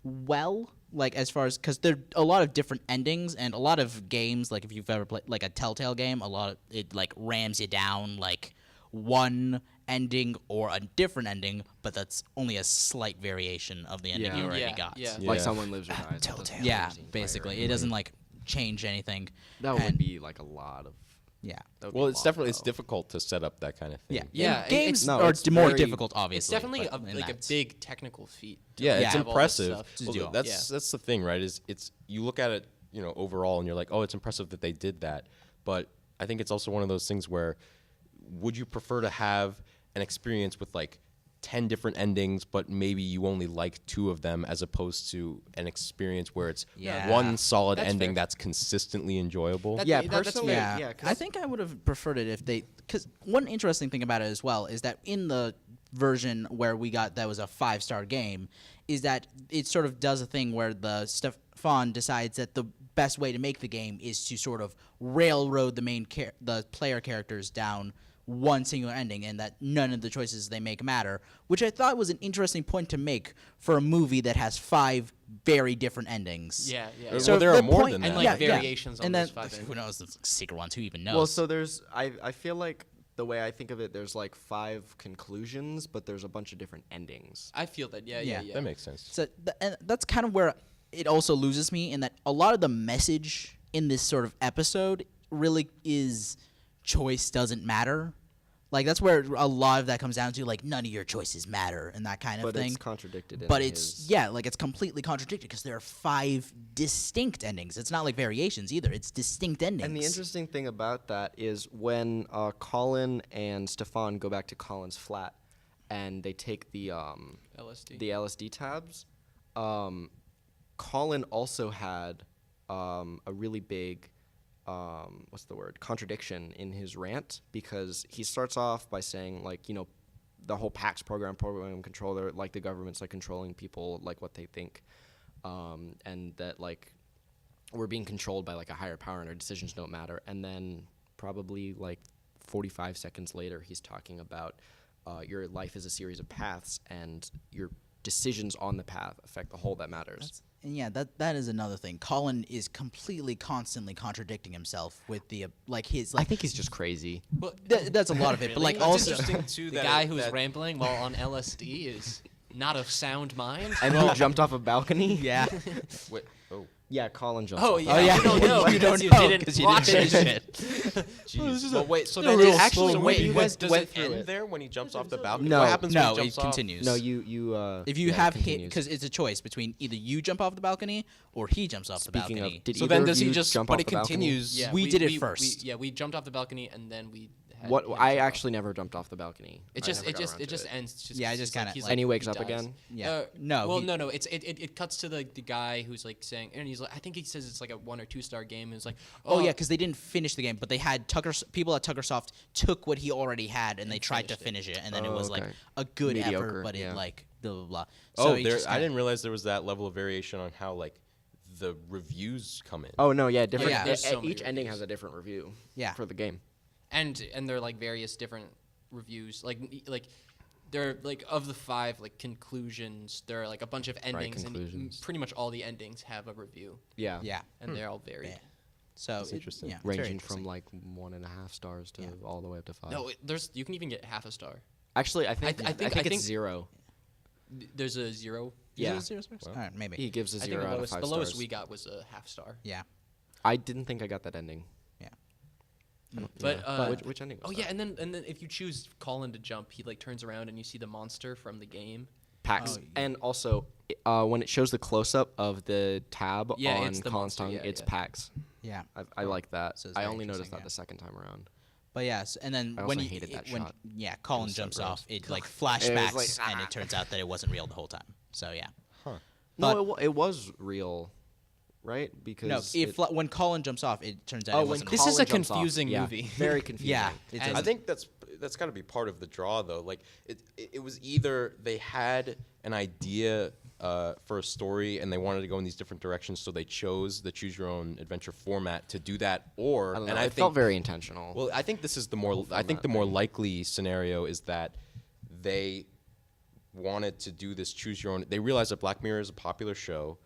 well, like as far as because there are a lot of different endings and a lot of games. Like if you've ever played like a Telltale game, a lot of it like rams you down like one ending or a different ending, but that's only a slight variation of the ending you already got. Yeah. Like someone lives or dies. Telltale. Yeah, basically, it doesn't like change anything. That would be like a lot of. Yeah. Well, it's definitely difficult to set up that kind of thing. Yeah. Yeah, And games no, are it's more very- difficult, It's obviously. definitely but in like a that- big technical feat. to Yeah, like it's have all this impressive. stuff to Well, do. that's the thing, right? Is it's you look at it, overall, and you're like, oh, it's impressive that they did that. But I think it's also one of those things where, would you prefer to have an experience with like 10 different endings, but maybe you only like 2 of them, as opposed to an experience where it's Yeah. one solid That's ending fair. that's consistently enjoyable? Yeah, that's personally, fair. yeah. I think I would have preferred it if they, because one interesting thing about it as well is that in the version where we got that was a 5-star game, is that it sort of does a thing where the Stefan decides that the best way to make the game is to sort of railroad the player characters down one singular ending, and that none of the choices they make matter, which I thought was an interesting point to make for a movie that has 5 very different endings. Yeah. Well, there are the more point- than And that. like yeah, variations on and those then 5 who knows the secret ones? Who even knows? Well, so there's I feel like the way I think of it, there's like 5 conclusions, but there's a bunch of different endings. I feel that. Yeah. That makes sense. So and that's kind of where it also loses me in that a lot of the message in this sort of episode really is choice doesn't matter. Like that's where a lot of that comes down to, like none of your choices matter and that kind of But thing. it's contradicted. But in it's his- like it's completely contradicted because there are 5 distinct endings. It's not like variations either. It's distinct endings. And the interesting thing about that is when Colin and Stefan go back to Colin's flat, and they take the LSD tabs. Colin also had a really big contradiction in his rant, because he starts off by saying like, the whole PAC's program control, they're like the government's like controlling people like what they think, and that like we're being controlled by like a higher power and our decisions don't matter. And then probably like 45 seconds later, he's talking about your life is a series of paths, and your decisions on the path affect the whole that matters. And yeah, that is another thing. Colin is constantly contradicting himself with the his I think he's just crazy. Well, that's a lot of it, but like It's also interesting too. The guy who's rambling while on LSD is not of sound mind. And he jumped off a balcony. yeah. Wait, oh, Yeah, Colin jumped. Oh off. yeah, yeah. you don't know You because don't you know didn't 'cause you watch didn't it. jeez. But wait, so No, that real is actually slow wait. you guys Does went it through end it. there when he jumps off the balcony? No. What happens No, when he it jumps off? continues. No, you. If you yeah, have it hit, continues. because it's a choice between either you jump off the balcony or he jumps off Speaking the balcony. of, did So either then of does he you just? jump But off it the balcony? continues. Yeah, We did it first. We jumped off the balcony and then we. Had What? him I jump off. actually never jumped off the balcony. It I just never got around it to just ends. Just Yeah, I 'cause just he's like- kinda, he's like- And he wakes he up dies. again? Yeah. No, Well, he- no. It cuts to the guy who's like saying, and he's like, I think he says it's like a 1 or 2 star game. And it's like, Oh yeah, because they didn't finish the game, but they had people at Tuckersoft took what he already had and they tried to finish it, and then it Oh, was like okay. a good Mediocre, effort, but yeah. it like blah blah blah. Oh, So he there! just I kinda- didn't realize there was that level of variation on how like the reviews come in. Oh no, yeah, different. yeah. There's so many Each ending reviews. has a different review. Yeah. For the game. and they're like various different reviews. Like there are like of the 5 like conclusions. There are like a bunch of endings, and conclusions. pretty much all the endings have a review, Yeah. Yeah. and they're all varied. Yeah. So That's interesting. Yeah, it's very Ranging interesting. from like 1.5 stars to Yeah. all the way up to 5. No, you can even get half a star. Actually, I think I think- it's 0. There's a 0. Yeah. Is it 0 stars? Wow. All right, maybe. He gives a I think 0 the out of lowest, 5 the lowest stars. we got was a half star. Yeah. I didn't think I got that ending. But, Which ending was Oh that? yeah, and then if you choose Colin to jump, he like turns around and you see the monster from the game. PAX. Oh, yeah. And also, when it shows the close-up of the tab Yeah, on it's the Colin's monster, tongue, yeah, it's yeah. PAX. Yeah. I like that. So it's I very only noticed interesting, that yeah. the second time around. But yes, and then I when also you hated that when shot. Colin was so jumps gross. off, it like flashbacks, like, and it turns out that it wasn't real the whole time. So yeah. No, it was real, right? Because No, when Colin jumps off, it turns out it when wasn't. This Colin is a jumps off, confusing yeah, movie. very confusing. Yeah, it And- does. I think that's got to be part of the draw, though. Like it was either they had an idea for a story and they wanted to go in these different directions, so they chose the choose your own adventure format to do that, or I don't know. and I It think felt very intentional. well, I think this is the more I think format the more likely scenario is that they wanted to do this choose your own. They realized that Black Mirror is a popular show,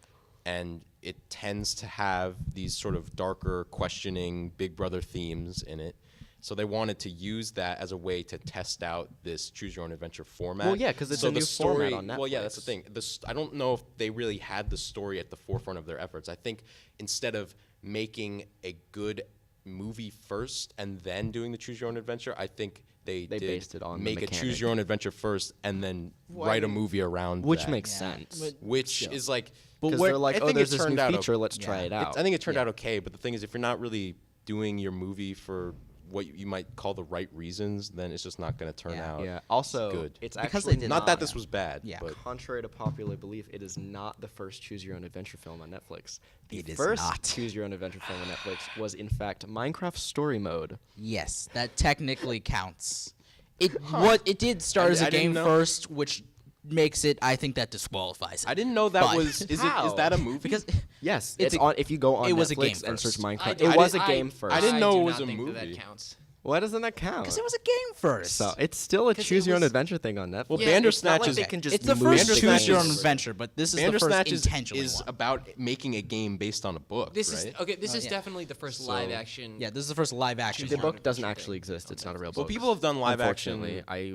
and it tends to have these sort of darker, questioning Big Brother themes in it. So they wanted to use that as a way to test out this choose your own adventure format. Well, yeah, 'cause it's so a the new story, format on Well, yeah, that's the Netflix. thing. I don't know if they really had the story at the forefront of their efforts. I think instead of making a good movie first and then doing the choose your own adventure, I think they did based it on the make a mechanic. choose your own adventure first and then write a movie around Which that. makes Yeah. sense. Which is like Because where- they're like, I oh, think there's it this turned new out feature, let's try yeah. it out. I think it turned out okay, but the thing is, if you're not really doing your movie for what you might call the right reasons, then it's just not going to turn Yeah. out. Yeah. Also, good. it's Because actually they did Not that Yeah. this was bad, Yeah. but contrary to popular belief, it is not the first choose your own adventure film on Netflix. The It is first not. choose your own adventure film on Netflix was in fact Minecraft Story Mode. Yes, that technically counts. It did start as a I didn't game know- first, which makes it. I think that disqualifies it. I didn't know that But- was. Is How? that a movie? because Yes, It's it's a- on. If you go on it Netflix was a game and search first. Minecraft, I it was a didn't- game first. I didn't know do it was not a think that movie. that counts. Why doesn't that count? it was a game first. So it's still a 'Cause it choose your own was- adventure thing on Netflix. Well, Yeah, Bandersnatch not like is they can just it's the move first the choose your own games. adventure, but this is the first Bandersnatch intentional is one. about making a game based on a book. This right? is okay. This is yeah. definitely the first So- live action. Yeah, this is the first live action. Choose The your own one. book doesn't adventure actually thing exist. on It's not a real Netflix. Well, book. people have done live action. Unfortunately, I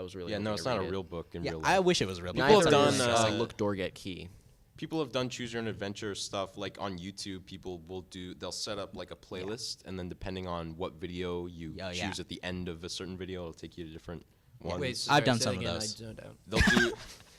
was really Yeah, no, hoping it's to not a read it. real book in Yeah, real I life. wish it was real. No, People it's have not done, real. uh, Look door get key. People have done choose your own adventure stuff like on YouTube. People they'll set up like a playlist, and then depending on what video you Oh, choose yeah. at the end of a certain video, it'll take you to different ones. Wait, I've sorry, done say some of again, those. I zoned out. They'll do.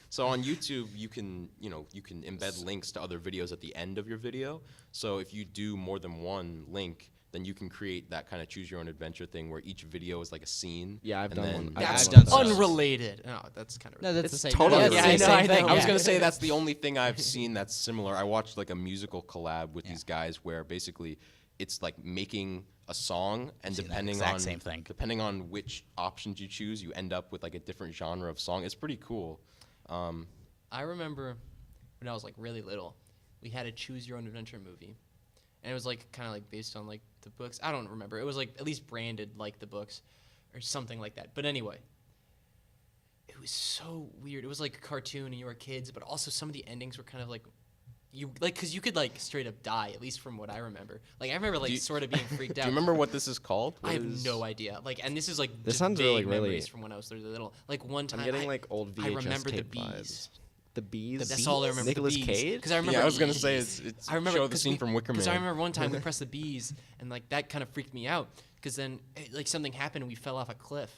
So on YouTube, you can embed links to other videos at the end of your video. So if you do more than one link, then you can create that kind of choose your own adventure thing where each video is like a scene. Yeah, I've and done then one. That's I've done some. unrelated. No, that's kind of. No, that's It's the same. totally yeah, related. it's the Yeah, I same know, I thing. know. I was yeah. gonna say that's the only thing I've seen that's similar. I watched like a musical collab with Yeah. these guys where basically it's like making a song, and seen that depending exact on same thing. depending on which options you choose, you end up with like a different genre of song. It's pretty cool. I remember when I was like really little, we had a choose your own adventure movie, and it was like kind of like based on like the books. I don't remember. It was like at least branded like the books, or something like that. But anyway, it was so weird. It was like a cartoon, and you were kids, but also some of the endings were kind of like. Because you could like straight up die, at least from what I remember. Like I remember like sort of being freaked Do out. you remember what this is called? I What have is- no idea. Like, and this is like This just sounds vague really- memories really- from when I was little. Like one time, I'm getting like old VHS I remember the tape bees. vibes. The bees. That's all I remember. Nicolas the bees. Cage. Because I remember. Yeah, I was gonna say it's I remember show the scene from Wicker Man. Because I remember one time we pressed the bees, and like that kind of freaked me out. Because then like something happened, and we fell off a cliff.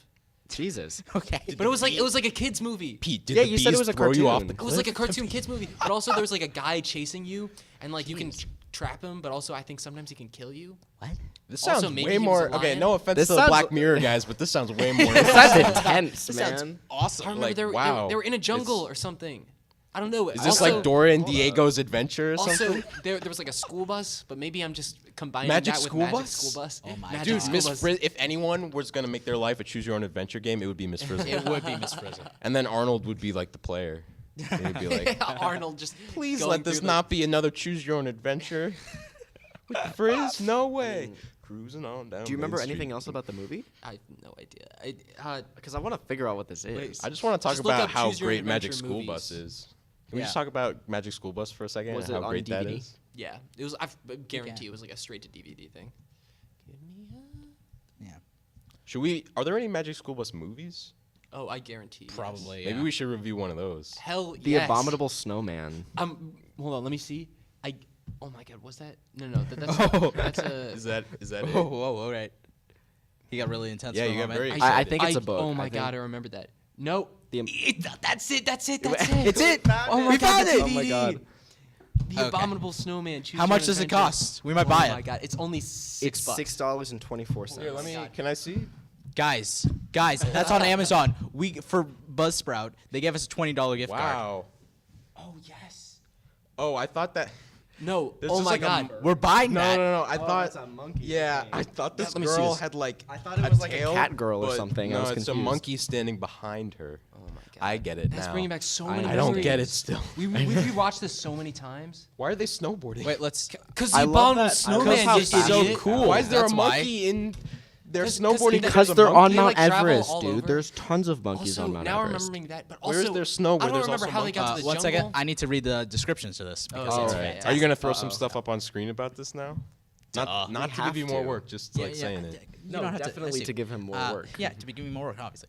Jesus. Okay. But it was like a kids movie. Pete, did Yeah, the you said it bees was a throw you off cartoon. the It cliff? was like a cartoon kids movie, but also there was like a guy chasing you, and like you can trap him, but also I think sometimes he can kill you. What? This Also, sounds maybe way he was more. a Okay, lion. no offense This to the sounds- Black Mirror guys, but this sounds way more. That's intense, This man. sounds awesome. I remember Like, they were, wow. they were in a jungle or something. I don't know. Is this like Dora and Diego's Adventure or Also, something? there was like a school bus, but maybe I'm just combining Magic that with School Magic Bus? School Bus. Oh my Magic Dude, School Miss Bus. if anyone was gonna make their life a choose your own adventure game, it would be Miss Frizzle. It would be Miss Frizzle. And then Arnold would be like the player. And he'd be like, Arnold just please going let this through the- not be another choose your own adventure. With Frizz, no way. Cruising on down. Do you remember Main anything Street. else about the movie? I have no idea. Because I want to figure out what this is. Wait, I just want to talk Just look about up how Choose Your Own great Magic Adventure School movies. Bus is. Can we Yeah. just talk about Magic School Bus for a second Was and it how on great that DVD? is? Yeah, it was. I guarantee Okay. it was like a straight to DVD thing. Give me Yeah. Should we? Are there any Magic School Bus movies? Oh, I guarantee. yes. Probably. Maybe we should review one of those. Hell The yes. Abominable Snowman. Hold on, let me see. Oh my God, was that? No, that's Oh. that's a. Is that Oh, it? whoa, all right. He got really intense. Yeah, for a you got moment. very I excited. think it's a book. Oh my I think- God, I remember that. No, The- that's it. That's it. It's it. Oh my We God, found the it. Oh my DVD. God. The Okay. Abominable Snowman. Choose How Your much does it Adventure. cost? We might buy Oh my it. God, it's only $6. It's $6.24. Here, can I see? Guys, that's on Amazon. For Buzzsprout, they gave us a $20 gift card. Wow. Oh yes. Oh, I thought that. No. There's Oh just my like a God. We're buying No, that. no, no. I thought. it's a monkey. Yeah, Okay. I thought this let me see girl this. had like. I thought it was like a tail, cat girl or but something. I No, was it's a confused. monkey standing behind her. Oh my God. I get it That's now. bringing back so I many. I don't memories. get it still. We rewatched this so many times. Why are they snowboarding? Wait, let's. Cause I the love Abominable that. I love Snowman how just fast so it- cool. Why is there That's a why. monkey in? They're 'Cause- snowboarding Because a they're monkey? on They, Mount like, travel Everest, all dude. over. There's tons of monkeys Also, on Mount now Everest. remembering that, but Where also is there snow where I don't there's remember also how they got to the One jungle. second. I need to read the descriptions to this because Oh, it's alright. fantastic. Are you gonna throw some Uh-oh. stuff up on screen about this now? Duh. Not We to give you have more to. work, just Yeah, like yeah, saying it. You No, don't have definitely let's see. to give him more work. Yeah, to be giving me more work, obviously.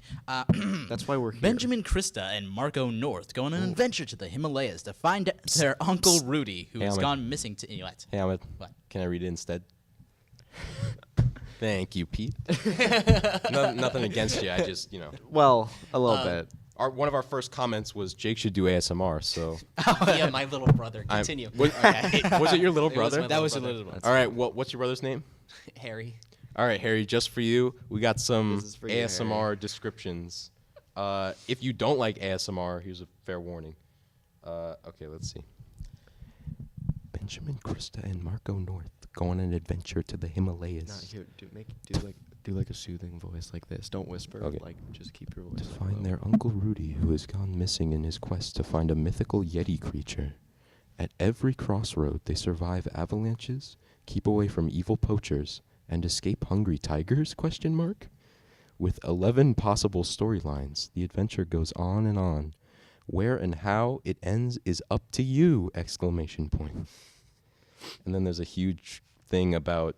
That's why we're here. Benjamin Krista and Marco North go on an adventure to the Himalayas to find their uncle Rudy, who Hey, has Ahmed. gone missing to Inuit. Hey, Ahmed. What? Can I read it instead? Thank you, Pete. Nothing against you. I just, Well, a little bit. one of our first comments was Jake should do ASMR. So Yeah, my little brother. I'm- Continue. Was, was it your little It was brother? my That was your brother. little one. All right. What's your brother's name? Harry. All right, Harry. Just for you, we got some This is for you, ASMR descriptions. If you don't like ASMR, here's a fair warning. Okay, let's see. Benjamin Krista and Marco North go on an adventure to the Himalayas. Not here. Do like a soothing voice like this. Don't whisper. Okay. Like just keep your voice. To like find low. their Uncle Rudy, who has gone missing in his quest to find a mythical Yeti creature. At every crossroad, they survive avalanches, keep away from evil poachers, and escape hungry tigers? ? With 11 possible storylines, the adventure goes on and on. Where and how it ends is up to you! ! And then there's a huge thing about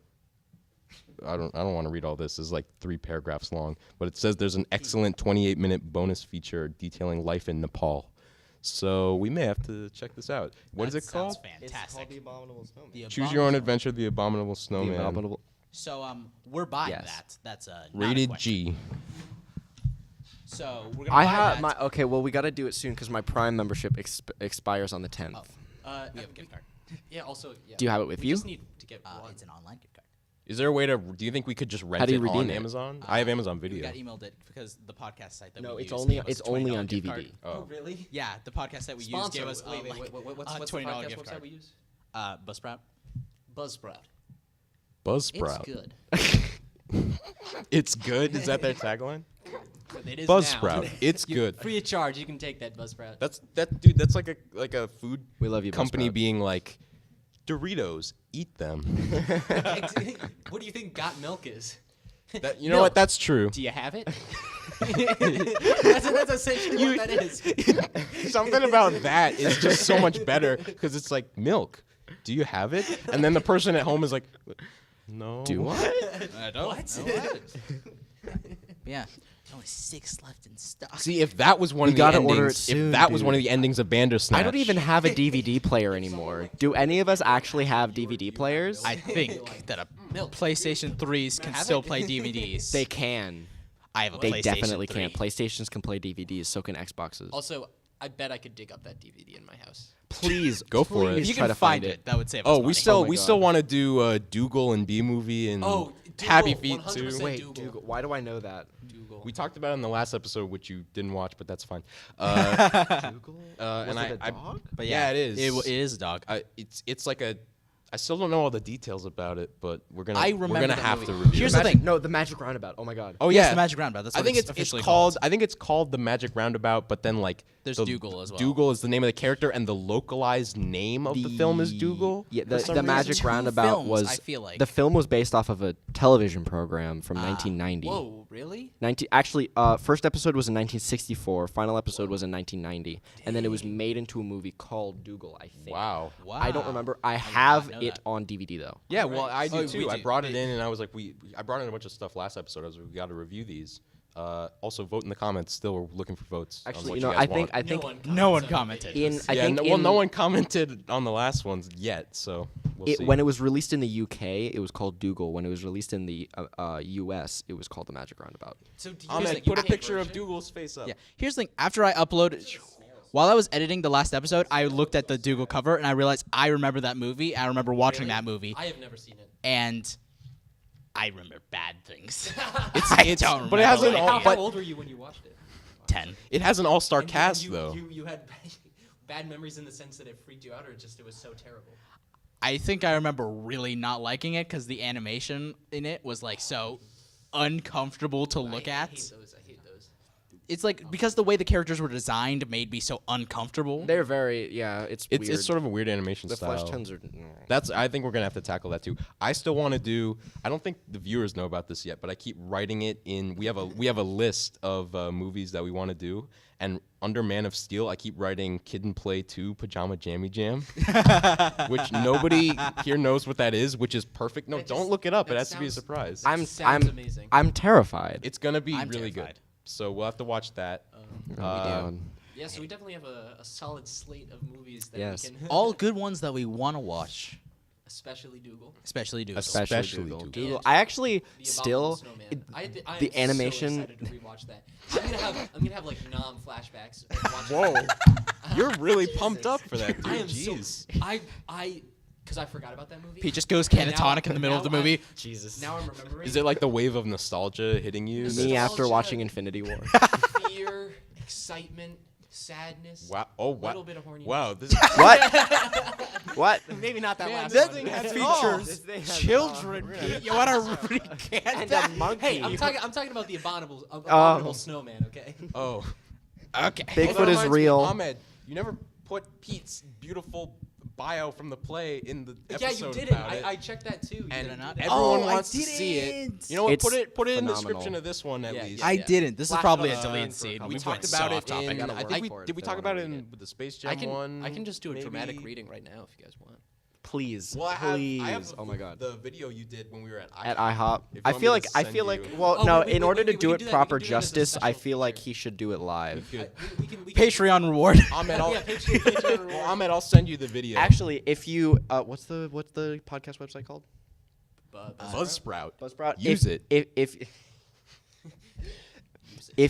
I don't want to read all this. It's like 3 paragraphs long, but it says there's an excellent 28-minute bonus feature detailing life in Nepal. So we may have to check this out. What is That it called? sounds It's fantastic. called the Abominable Snowman. The Choose your own Abominable- adventure, The Abominable The Snowman. Abominable. So we're buying Yes. that. That's not a Rated question. G. So we're gonna I buy have that. my okay. Well, we got to do it soon because my Prime membership expires on the 10th. We have a gift card. Yeah. Also. Yeah. Do you have it with we you? Just need to get one. It's an online gift card. Is there a way to? Do you think we could just rent How do you it on redeem it? Amazon? I have Amazon We Video. got emailed it because the podcast site that No, we it's use only gave us it's a only $20 on gift DVD. card. Oh. Really? Yeah, the podcast that we used Sponsor. gave us Wait, what's the $20 podcast gift website card. we use? Buzzsprout. Buzzsprout. Buzzsprout. It's good. It's good. Is that their tagline? It is Buzzsprout. now. It's You- good. Free of charge. You can take that Buzzsprout. Dude. That's like a food We love you, company Buzzsprout. being like, Doritos, eat them. What do you think Got Milk is? You know what? That's true. Do you have it? that's essentially what that is. Something about that is just so much better because it's like milk. Do you have it? And then the person at home is like, no. Do what? I don't. What? Yeah. There's only 6 left in stock. See, if that was one We of the gotta endings, order it soon, if that was dude. one of the endings of Bandersnatch, I don't even have a DVD player anymore. Do any of us actually have DVD players? I think that a PlayStation 3s can still play DVDs. They can. I have a They PlayStation definitely 3. can. PlayStations can play DVDs. So can Xboxes. Also, I bet I could dig up that DVD in my house. Please Go for it. please If you try can to find it, that would save us Oh, money. we still my we God. still want to do Dougal and B movie and Oh, Happy Dougal, Feet too. 100%. Wait, Dougal. Dougal. Why do I know that? Dougal. We talked about it in the last episode, which you didn't watch, but that's fine. Dougal? And it a dog? But yeah, it is. It is a dog. It's like a. I still don't know all the details about it, but we're gonna I remember we're gonna that have movie. to review. Here's it. the thing. No, the Magic Roundabout. Oh my God. Oh Yes, yeah, the Magic Roundabout. That's I what think it's officially called. I think it's called the Magic Roundabout, but then like There's the Dougal as well. Dougal is the name of the character, and the localized name of the film is Dougal. Yeah, for the some Magic reason. Two Roundabout films, was. I feel like. The film was based off of a television program from 1990. Whoa, really? Actually, first episode was in 1964. Final episode was in 1990, and then it was made into a movie called Dougal. I think. Wow. Wow. I don't remember. I did have not know it that. on DVD though. Yeah, well, I do Oh, we too. I do. brought it in, and I was like, I brought in a bunch of stuff last episode. I was like, we got to review these. Also, vote in the comments. Still, we're looking for votes. on Actually, what you know, guys I think want. No one commented. No one commented on the last ones yet, so we'll see. when it was released in the UK, it was called Dougal. When it was released in the US, it was called the Magic Roundabout. So do you Ahmed, use put a UK picture of version? Dougal's face up. Yeah. Here's the thing. After I uploaded, while I was editing the last episode, I looked at the Dougal cover and I realized I remember that movie. I remember watching that movie, I have never seen it. and I remember bad things. It's don't but it remember hasn't like all. How But old were you when you watched it? 10. it has an all-star And cast you, though. You had bad memories in the sense that it freaked you out, or just it was so terrible. I think I remember really not liking it because the animation in it was like so uncomfortable to look I at. hate those. I hate those. It's like because the way the characters were designed made me so uncomfortable. They're very it's weird. It's sort of a weird animation the style. flesh tones are. I think we're gonna have to tackle that too. I still want to do. I don't think the viewers know about this yet, but I keep writing it in. We have a list of movies that we want to do, and under Man of Steel, I keep writing Kid and Play 2 Pajama Jammy Jam, which nobody here knows what that is, which is perfect. No, That don't just- look it up. It that has to be a sounds- surprise. Sounds amazing. I'm terrified. It's gonna be I'm really terrified. good. So we'll have to watch that. Yeah, so we definitely have a solid slate of movies that Yes. we can. All good ones that we want to watch, especially Dougal. especially Dougal. Especially Dougal. Dougal. Dougal. And I actually The still. Abominable Snowman. it- I the am animation- So excited to rewatch that. I'm gonna have like flashbacks. Whoa, you're really pumped up for that, dude. I am Jeez. so. Because I forgot about that movie. Pete just goes And now- catatonic in the middle of the now movie. Jesus. Now I'm remembering. Is it like the wave of nostalgia hitting you? This Me is after nostalgia. watching Infinity War. fear, excitement, sadness? Wow! Oh wow! Little bit of horniness. Wow! This What? What? Maybe not that Man, last this one. thing has Features This children. Pete. You want to recant And that? a monkey. Hey, I'm talking about the abominable snowman. Okay. oh. Okay. Bigfoot That is reminds me, real. Ahmed, you never put Pete's beautiful bio from the play in the Yeah, episode you didn't. about it. I checked that too. You And didn't not? do that. everyone Oh, I wants to see it. didn't. You know what? It's Put it in the phenomenal. description of this one at Yeah, least. yeah. I didn't. This is Flash probably a up, deleted for scene. a We couple talked minutes. about so it off topic. in. gotta I work think we for it did. We if I talk wanna about it read in it. with the Space Jam one. I can just do a maybe? dramatic reading right now if you guys want. Please. Well, Please. I have Oh my God. the video you did when we were at At IHOP. If you I want feel me like to I send feel like you- well Oh, no, wait, in wait, order wait, to we do can it do that. proper We can do that as a justice, I special feel like feature. he should do it live. We could- We can Patreon reward. Ahmed, I'll, Yeah, Patreon well, Ahmed, I'll send you the video. Actually, if you what's the podcast website called? Buzzsprout. Buzzsprout. Use it. If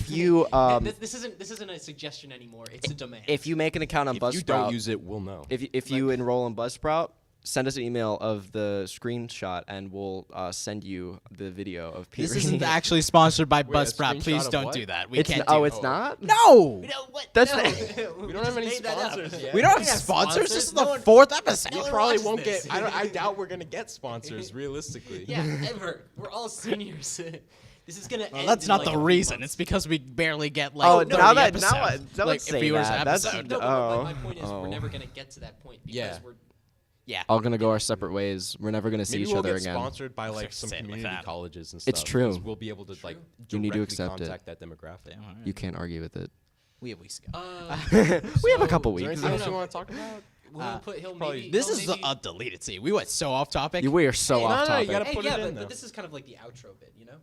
you This isn't a suggestion anymore. It's a demand. if you make an account on If Buzzsprout, you don't use it, we'll know. if you enroll in Buzzsprout, send us an email of the screenshot and we'll send you the video of Pete. This reading isn't it. actually sponsored by Wait, a Buzzsprout. screenshot Please of don't what? do that. We It's can't. oh, do it's not. No. You know what? That's no. We don't have any just made that up. sponsors yet. We don't have We have sponsors. This is sponsors. No the one- fourth episode. We one probably watches won't this. get. I doubt we're gonna get sponsors realistically. Yeah, ever. We're all seniors. This is gonna Well, end. that's in not like the a few reason. months. It's because we barely get like Oh, 30 now that episodes. now don't like, say viewers that. an That's episode. No, but my point is oh. we're never gonna get to that point because Yeah. we're. Yeah. all gonna go our separate ways. We're never gonna see Maybe each we'll other get again. sponsored by like Say some it like community that. colleges and stuff. It's true. because We'll be able to like You need to directly accept it. contact that demographic. You can't argue with it. We have weeks ago. We have a couple Is there weeks. anything I else don't you know. want to talk about? We'll put. He'll probably- maybe. This he'll is maybe, a deleted scene. We went so off topic. We are so Hey, off no, you topic. gotta Hey, put yeah, it in, but though. this is kind of like the outro bit, you know.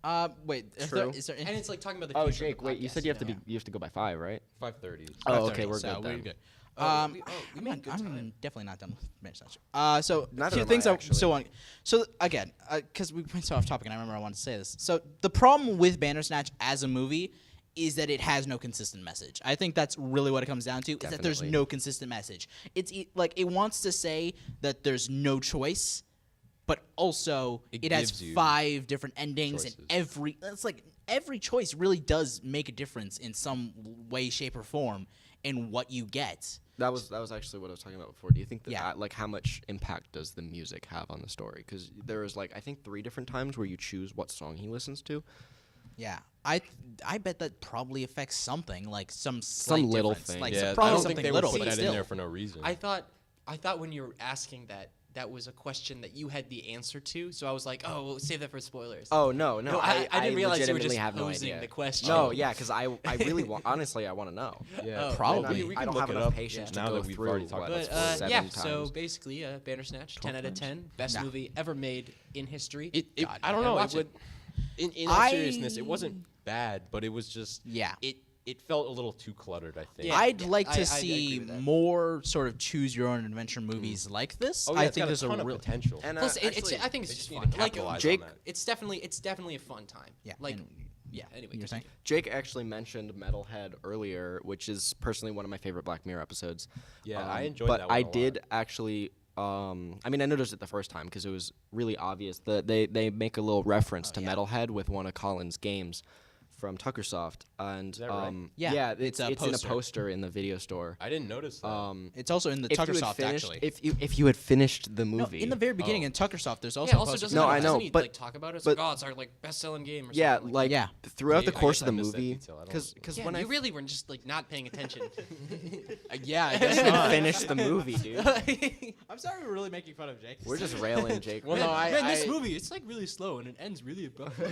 All right. Wait. True. Is there And it's like talking about the Oh, future. of Jake, the wait. You podcast, said you have to know? be. You have to go by 5, right? 5:30. Oh, okay, 5:30, we're so good then. good. We made good I'm time. definitely not done with Bandersnatch. So Neither few am things I, I actually. still want. So again, because we went so off topic, and I remember I wanted to say this. So the problem with Bandersnatch as a movie is that it has no consistent message. I think that's really what it comes down to. Is that there's Definitely. no consistent message. It's like it wants to say that there's no choice, but also It it has gives you 5 different endings, choices. and every choice really does make a difference in some way, shape, or form in what you get. That was actually what I was talking about before. Do you think that, Yeah. like how much impact does the music have on the story? Because there is like I think 3 different times where you choose what song he listens to. Yeah, I bet that probably affects something, like some slight little difference. thing. Like Yeah, probably I don't something think they little, would put but that still. in there for no reason. I thought when you were asking that was a question that you had the answer to. So I was like, oh, we'll save that for spoilers. Oh no, No, I didn't realize you were legitimately just have no posing idea. the question. No, yeah, because I really want honestly I want to know. yeah, probably. We I can don't look have it enough up patience to now go that we've through already talked what- about But it. 7 yeah, times. so basically, Bandersnatch, 10 out of 10, best Yeah. movie ever made in history. I don't And know. watch It would. In all seriousness, it wasn't bad, but it was just Yeah. It felt a little too cluttered, I think. Yeah. I'd like to I see agree with that. more sort of choose your own adventure movies like this. Oh, yeah, I it's think got there's a ton a of real potential. And Plus, actually, I think it's they just just need fun. to Like capitalize on Jake, that. it's definitely a fun time. Yeah, Like and- yeah. Anyway, you were saying? Jake actually mentioned Metalhead earlier, which is personally one of my favorite Black Mirror episodes. Yeah, I enjoyed but that one I a lot. did actually. I mean, I noticed it the first time because it was really obvious that they make a little reference to Metalhead with one of Colin's games from Tuckersoft, and that right? Yeah, it's it's a in a poster. poster in the video store. I didn't notice that. It's also in the If you had Tuckersoft, finished, actually. if you had finished the No, movie, in the very beginning Oh. in Tuckersoft, there's also yeah. a Also, poster. doesn't No, he, I know, doesn't he, but- like talk about it? It's but- like, oh, it's our like best-selling game. Or yeah, something like Yeah. throughout the I course guess of the I missed that movie, detail. I don't because yeah, when I you really were just like not paying attention. yeah, I didn't guess not. finish the movie, dude. I'm sorry we're really making fun of Jake. We're just railing Jake. Well, no, Man, this I- movie, it's like really slow and it ends really abruptly.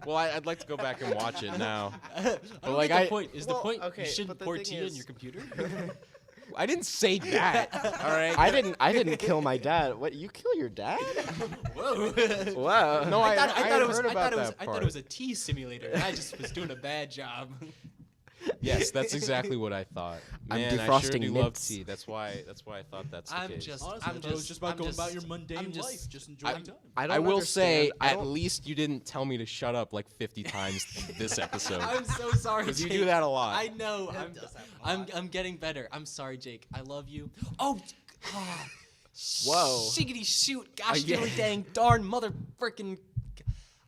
Well, I'd like to go back and watch it now. I don't like, get the I- point. Is the well, point okay, you shouldn't but the pour thing tea in is- your computer? I didn't say that. All right. I didn't kill my dad. What? You kill your dad? Whoa. Wow. No, I thought it was. heard I about thought it was. that I thought part. it was a tea simulator, and I just was doing a bad job. Yes, that's exactly what I thought. I'm Man, I sure defrosting do love mints. tea. That's why I thought that's the I'm case. just. Honestly, I'm I thought it was just about I'm going just- about your mundane I'm just- life, just enjoying time. I will say, I at don't- least you didn't tell me to shut up like 50 times this episode. I'm so sorry. Because you Jake. do that a lot. I know. I'm getting better. I'm sorry, Jake. I love you. Oh. Whoa. Shiggity shoot. Gosh, yeah. dilly dang darn mother frickin'.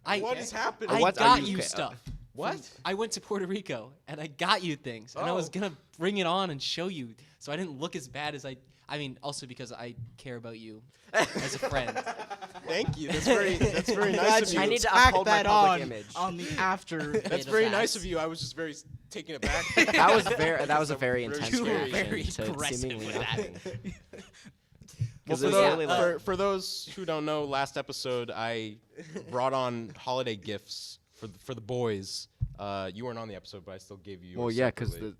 What is happening? I What are got you you ca- stuff. What? I went to Puerto Rico and I got you things, and I was Oh. gonna bring it on and show you, so I didn't look as bad as I. I mean, also because I care about you as a friend. Thank you. That's very nice of you. I need to Tack uphold my that public on image. on the after. That's very nice of you. I was just very taken aback. That was a very intense You were reaction very to aggressive seemingly with that. nothing. Well, 'Cause for, it was those, really like- for those who don't know, last episode I brought on holiday gifts for the boys. You weren't on the episode, but I still gave you yours. Well, yeah, because separately.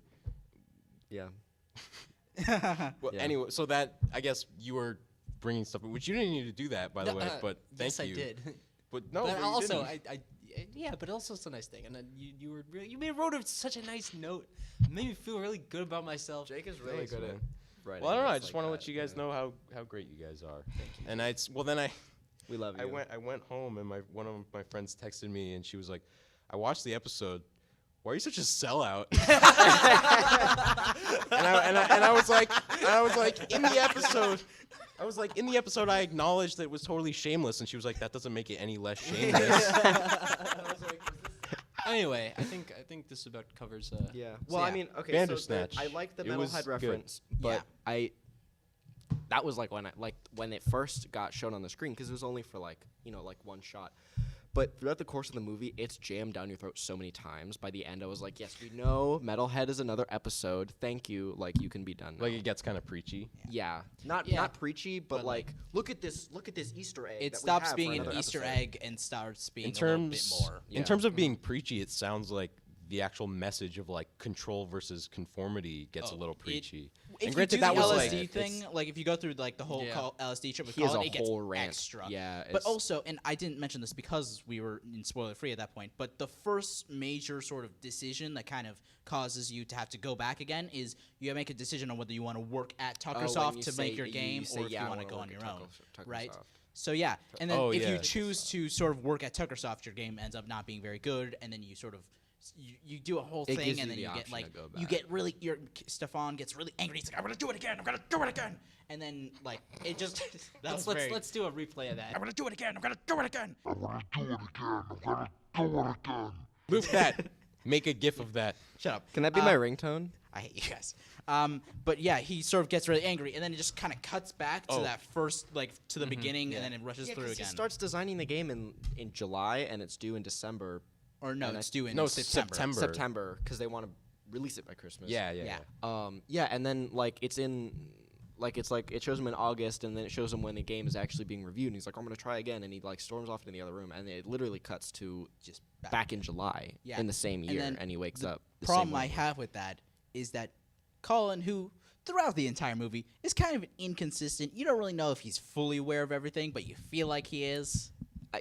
Well, yeah. anyway, so that I guess you were bringing stuff, which you didn't need to do that, by the way. But thank yes, you. I did. But no, But you also, didn't. yeah, but also it's a nice thing, and then you were really, wrote such a nice note, it made me feel really good about myself. Jake is really good at writing. Well, I don't know. I notes just like want to that, let you guys yeah. know how great you guys are. And then We love you. I went home and one of my friends texted me and she was like, "I watched the episode. Why are you such a sellout?" and I was like, in the episode, I acknowledged that it was totally shameless, and she was like, "That doesn't make it any less shameless." Anyway, I think this about covers. Yeah. So, Well, I yeah. mean, okay. Bandersnatch. So I like the It was Metalhead good. reference, but that was like when it first got shown on the screen because it was only for like one shot. But throughout the course of the movie, it's jammed down your throat so many times. By the end, I was like, yes, we know Metalhead is another episode. Thank you. Like, you can be done now. Like it gets kind of preachy. Yeah. Not preachy, but like, look at this Easter egg. It that we stops have being for an another Easter episode. egg and starts being In a little bit terms more. Yeah. in terms of being preachy, it sounds like the actual message of like control versus conformity gets a little preachy. If And you granted, do that the was LSD like thing, like if you go through like the whole Yeah. LSD trip with He has Colin, a it gets whole rant. extra. Yeah, But it's- also, and I didn't mention this because we were in spoiler free at that point, but the first major sort of decision that kind of causes you to have to go back again is you make a decision on whether you want to work at when Tuckersoft you to say- make your you game say, or if yeah, you I want to wanna go on work your at own, Tuckersoft. right? So yeah, and then Oh, if yeah. you choose to sort of work at Tuckersoft, your game ends up not being very good, and then you sort of you do a whole It thing, gives and you then the you get option like to go you back. get really Stefan gets really angry. He's like, I'm gonna do it again. I'm gonna do it again. And then like it just let's do a replay of that. I'm gonna do it again. I'm gonna do it again. Move that. Make a gif of that. Shut up. Can that be my ringtone? I hate you guys. But yeah, he sort of gets really angry, and then it just kind of cuts back to Oh. that first, like, to the beginning, and then it rushes Yeah, through 'cause again. he starts designing the game in July, and it's due in December. or no, and it's I- due in No, September. September. Because they want to release it by Christmas. Yeah. Yeah, and then like it's like it shows him in August, and then it shows him when the game is actually being reviewed, and he's like, I'm gonna try again, and he like storms off into the other room, and it literally cuts to Just back in July Yeah. in the same And year, then and he wakes the up. The problem same I way. have with that is that Colin, who throughout the entire movie is kind of inconsistent. You don't really know if he's fully aware of everything, but you feel like he is.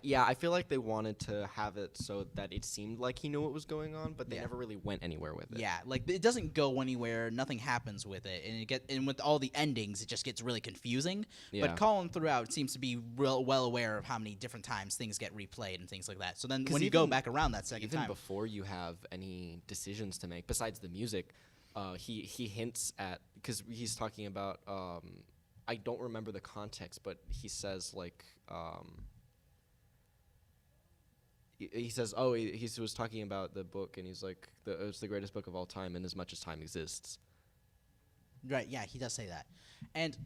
Yeah, I feel like they wanted to have it so that it seemed like he knew what was going on, but they Yeah. never really went anywhere with it. Yeah, like it doesn't go anywhere. Nothing happens with it, and with all the endings, it just gets really confusing. Yeah. But Colin throughout seems to be well aware of how many different times things get replayed and things like that. So then 'Cause when you go even- back around that second Even time, before you have any decisions to make, besides the music, he hints at, because he's talking about, I don't remember the context, but he says like, he says, oh, he was talking about the book, and he's like, it's the greatest book of all time, in as much as time exists. right? Yeah, he does say that, and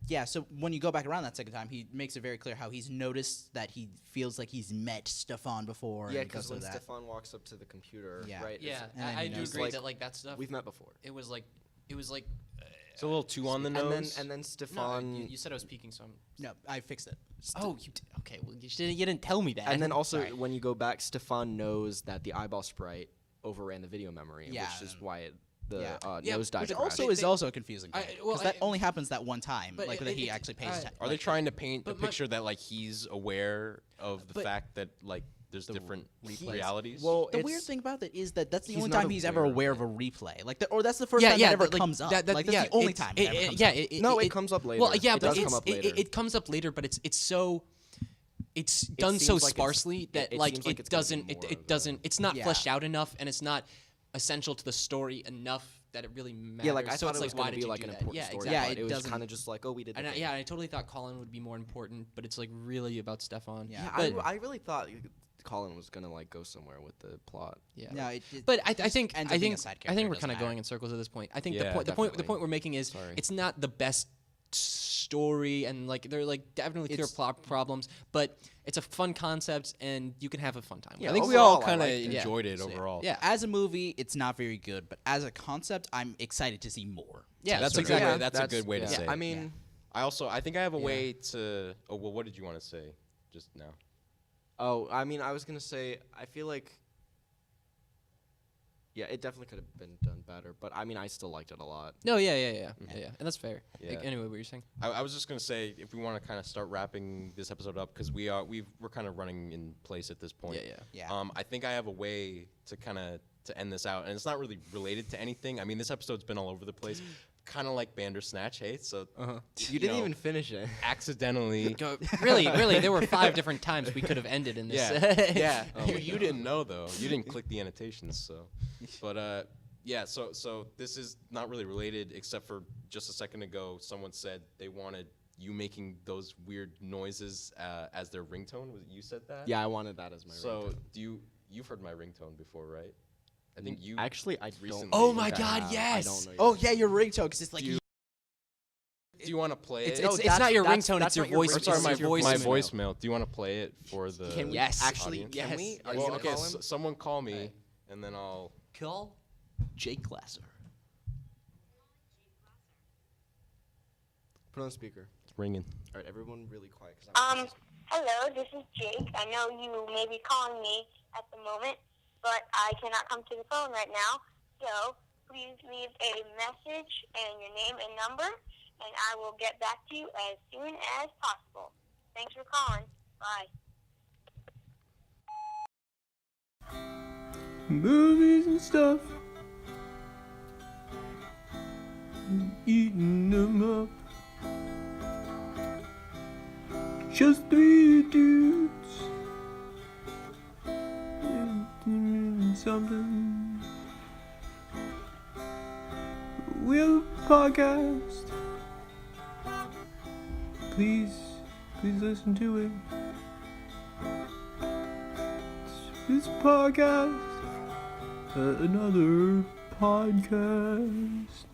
yeah. So when you go back around that second time, he makes it very clear how he's noticed that he feels like he's met Stefan before. Yeah, and goes because when through that. Stefan walks up to the computer, Yeah. right? Yeah, And then I he do knows, agree like, that like that stuff. we've met before. It was like It's a little too on the And then nose. and then no, Stefan, you said I was peeking, so I'm. No, I fixed it. Oh, okay. Well, you didn't tell me that. and then also Sorry. when you go back, Stefan knows that the eyeball sprite overran the video memory, Yeah. which is why the Yeah. Yeah, nosedive Which crashed. also is also confusing I- because well, that I- only happens that one time, but like it- that he it- actually pays. Are they trying to paint a but my- picture that like he's aware of the But- fact that like there's different replays. realities? Well, The it's, weird thing about it is that's the he's only not time he's ever aware aware of of a replay. Like, or that's the first time that ever comes up. Like, that's the only time it ever comes up. No, it comes up later. Well, yeah, It but does come up later. it comes up later, but it's so. It's done so seems like it's- sparsely that it like seems like it it's gonna be doesn't more of it doesn't it's not Yeah. fleshed out enough, and it's not essential to the story enough that it really matters. yeah, like I so thought it's it was like, why going to did be you like do an that? important Yeah, story. exactly. Yeah, but it it was doesn't- kind of just like, oh, we did. The And thing. I totally thought Colin would be more important, but it's like really about Stefan. Yeah. Yeah, but I really thought Colin was gonna like go somewhere with the plot. yeah. No, But I think ends I up being think a side I character, think it we're doesn't kind of matter. going in circles at this point. I think Yeah, the definitely. point we're making is Sorry. it's not the best story, and like there are like definitely clear It's- plot problems, but it's a fun concept and you can have a fun time. Yeah, I think we all overall, I kind of liked it. enjoyed it So, yeah. overall. Yeah. As a movie, it's not very good, but as a concept, I'm excited to see more. Yeah, that's so exactly yeah, that's a good way to yeah. say it. I mean, I think I have a Yeah. way to. Oh well, what did you want to say just now? I was gonna say I feel like. Yeah, it definitely could have been done better, but I mean, I still liked it a lot. No, yeah, and that's fair. Yeah. Like, anyway, what were you saying? I was just gonna say if we want to kind of start wrapping this episode up because we're kind of running in place at this point. Yeah. I think I have a way to end this out, and it's not really related to anything. I mean, this episode's been all over the place, kind of like Bandersnatch, hey? So You didn't even finish it. accidentally. Really, there were 5 different times we could have ended in this. Yeah. You didn't know though. You didn't click the annotations, so. But yeah. So this is not really related, except for just a second ago, someone said they wanted you making those weird noises as their ringtone. Was it you said that? Yeah, I wanted that as my. So ringtone. you've heard my ringtone before, right? I think you Actually, I recently. don't. Oh think my I God, have. yes! I don't know. Oh yet. yeah, your ringtone, because it's like Do you want to play It's, it? it's, No, it's not your that's ringtone, it's your not your voice. Or sorry, it's my your voice. my voicemail. voicemail. Do you want to play it for the? Can we Yes. actually? audience? Can Yes. we? Are you Well, gonna okay, call him? someone call me, Hey. and then I'll. Call Jake Glasser. Put on speaker. It's ringing. All right, everyone, really quiet. 'Cause I'm Hello, this is Jake. I know you may be calling me at the moment, but I cannot come to the phone right now. So please leave a message and your name and number, and I will get back to you as soon as possible. Thanks for calling. Bye. Movies and stuff. Eating them up. Just 3 dudes. And something. We're a podcast. Please listen to it. This podcast, another podcast.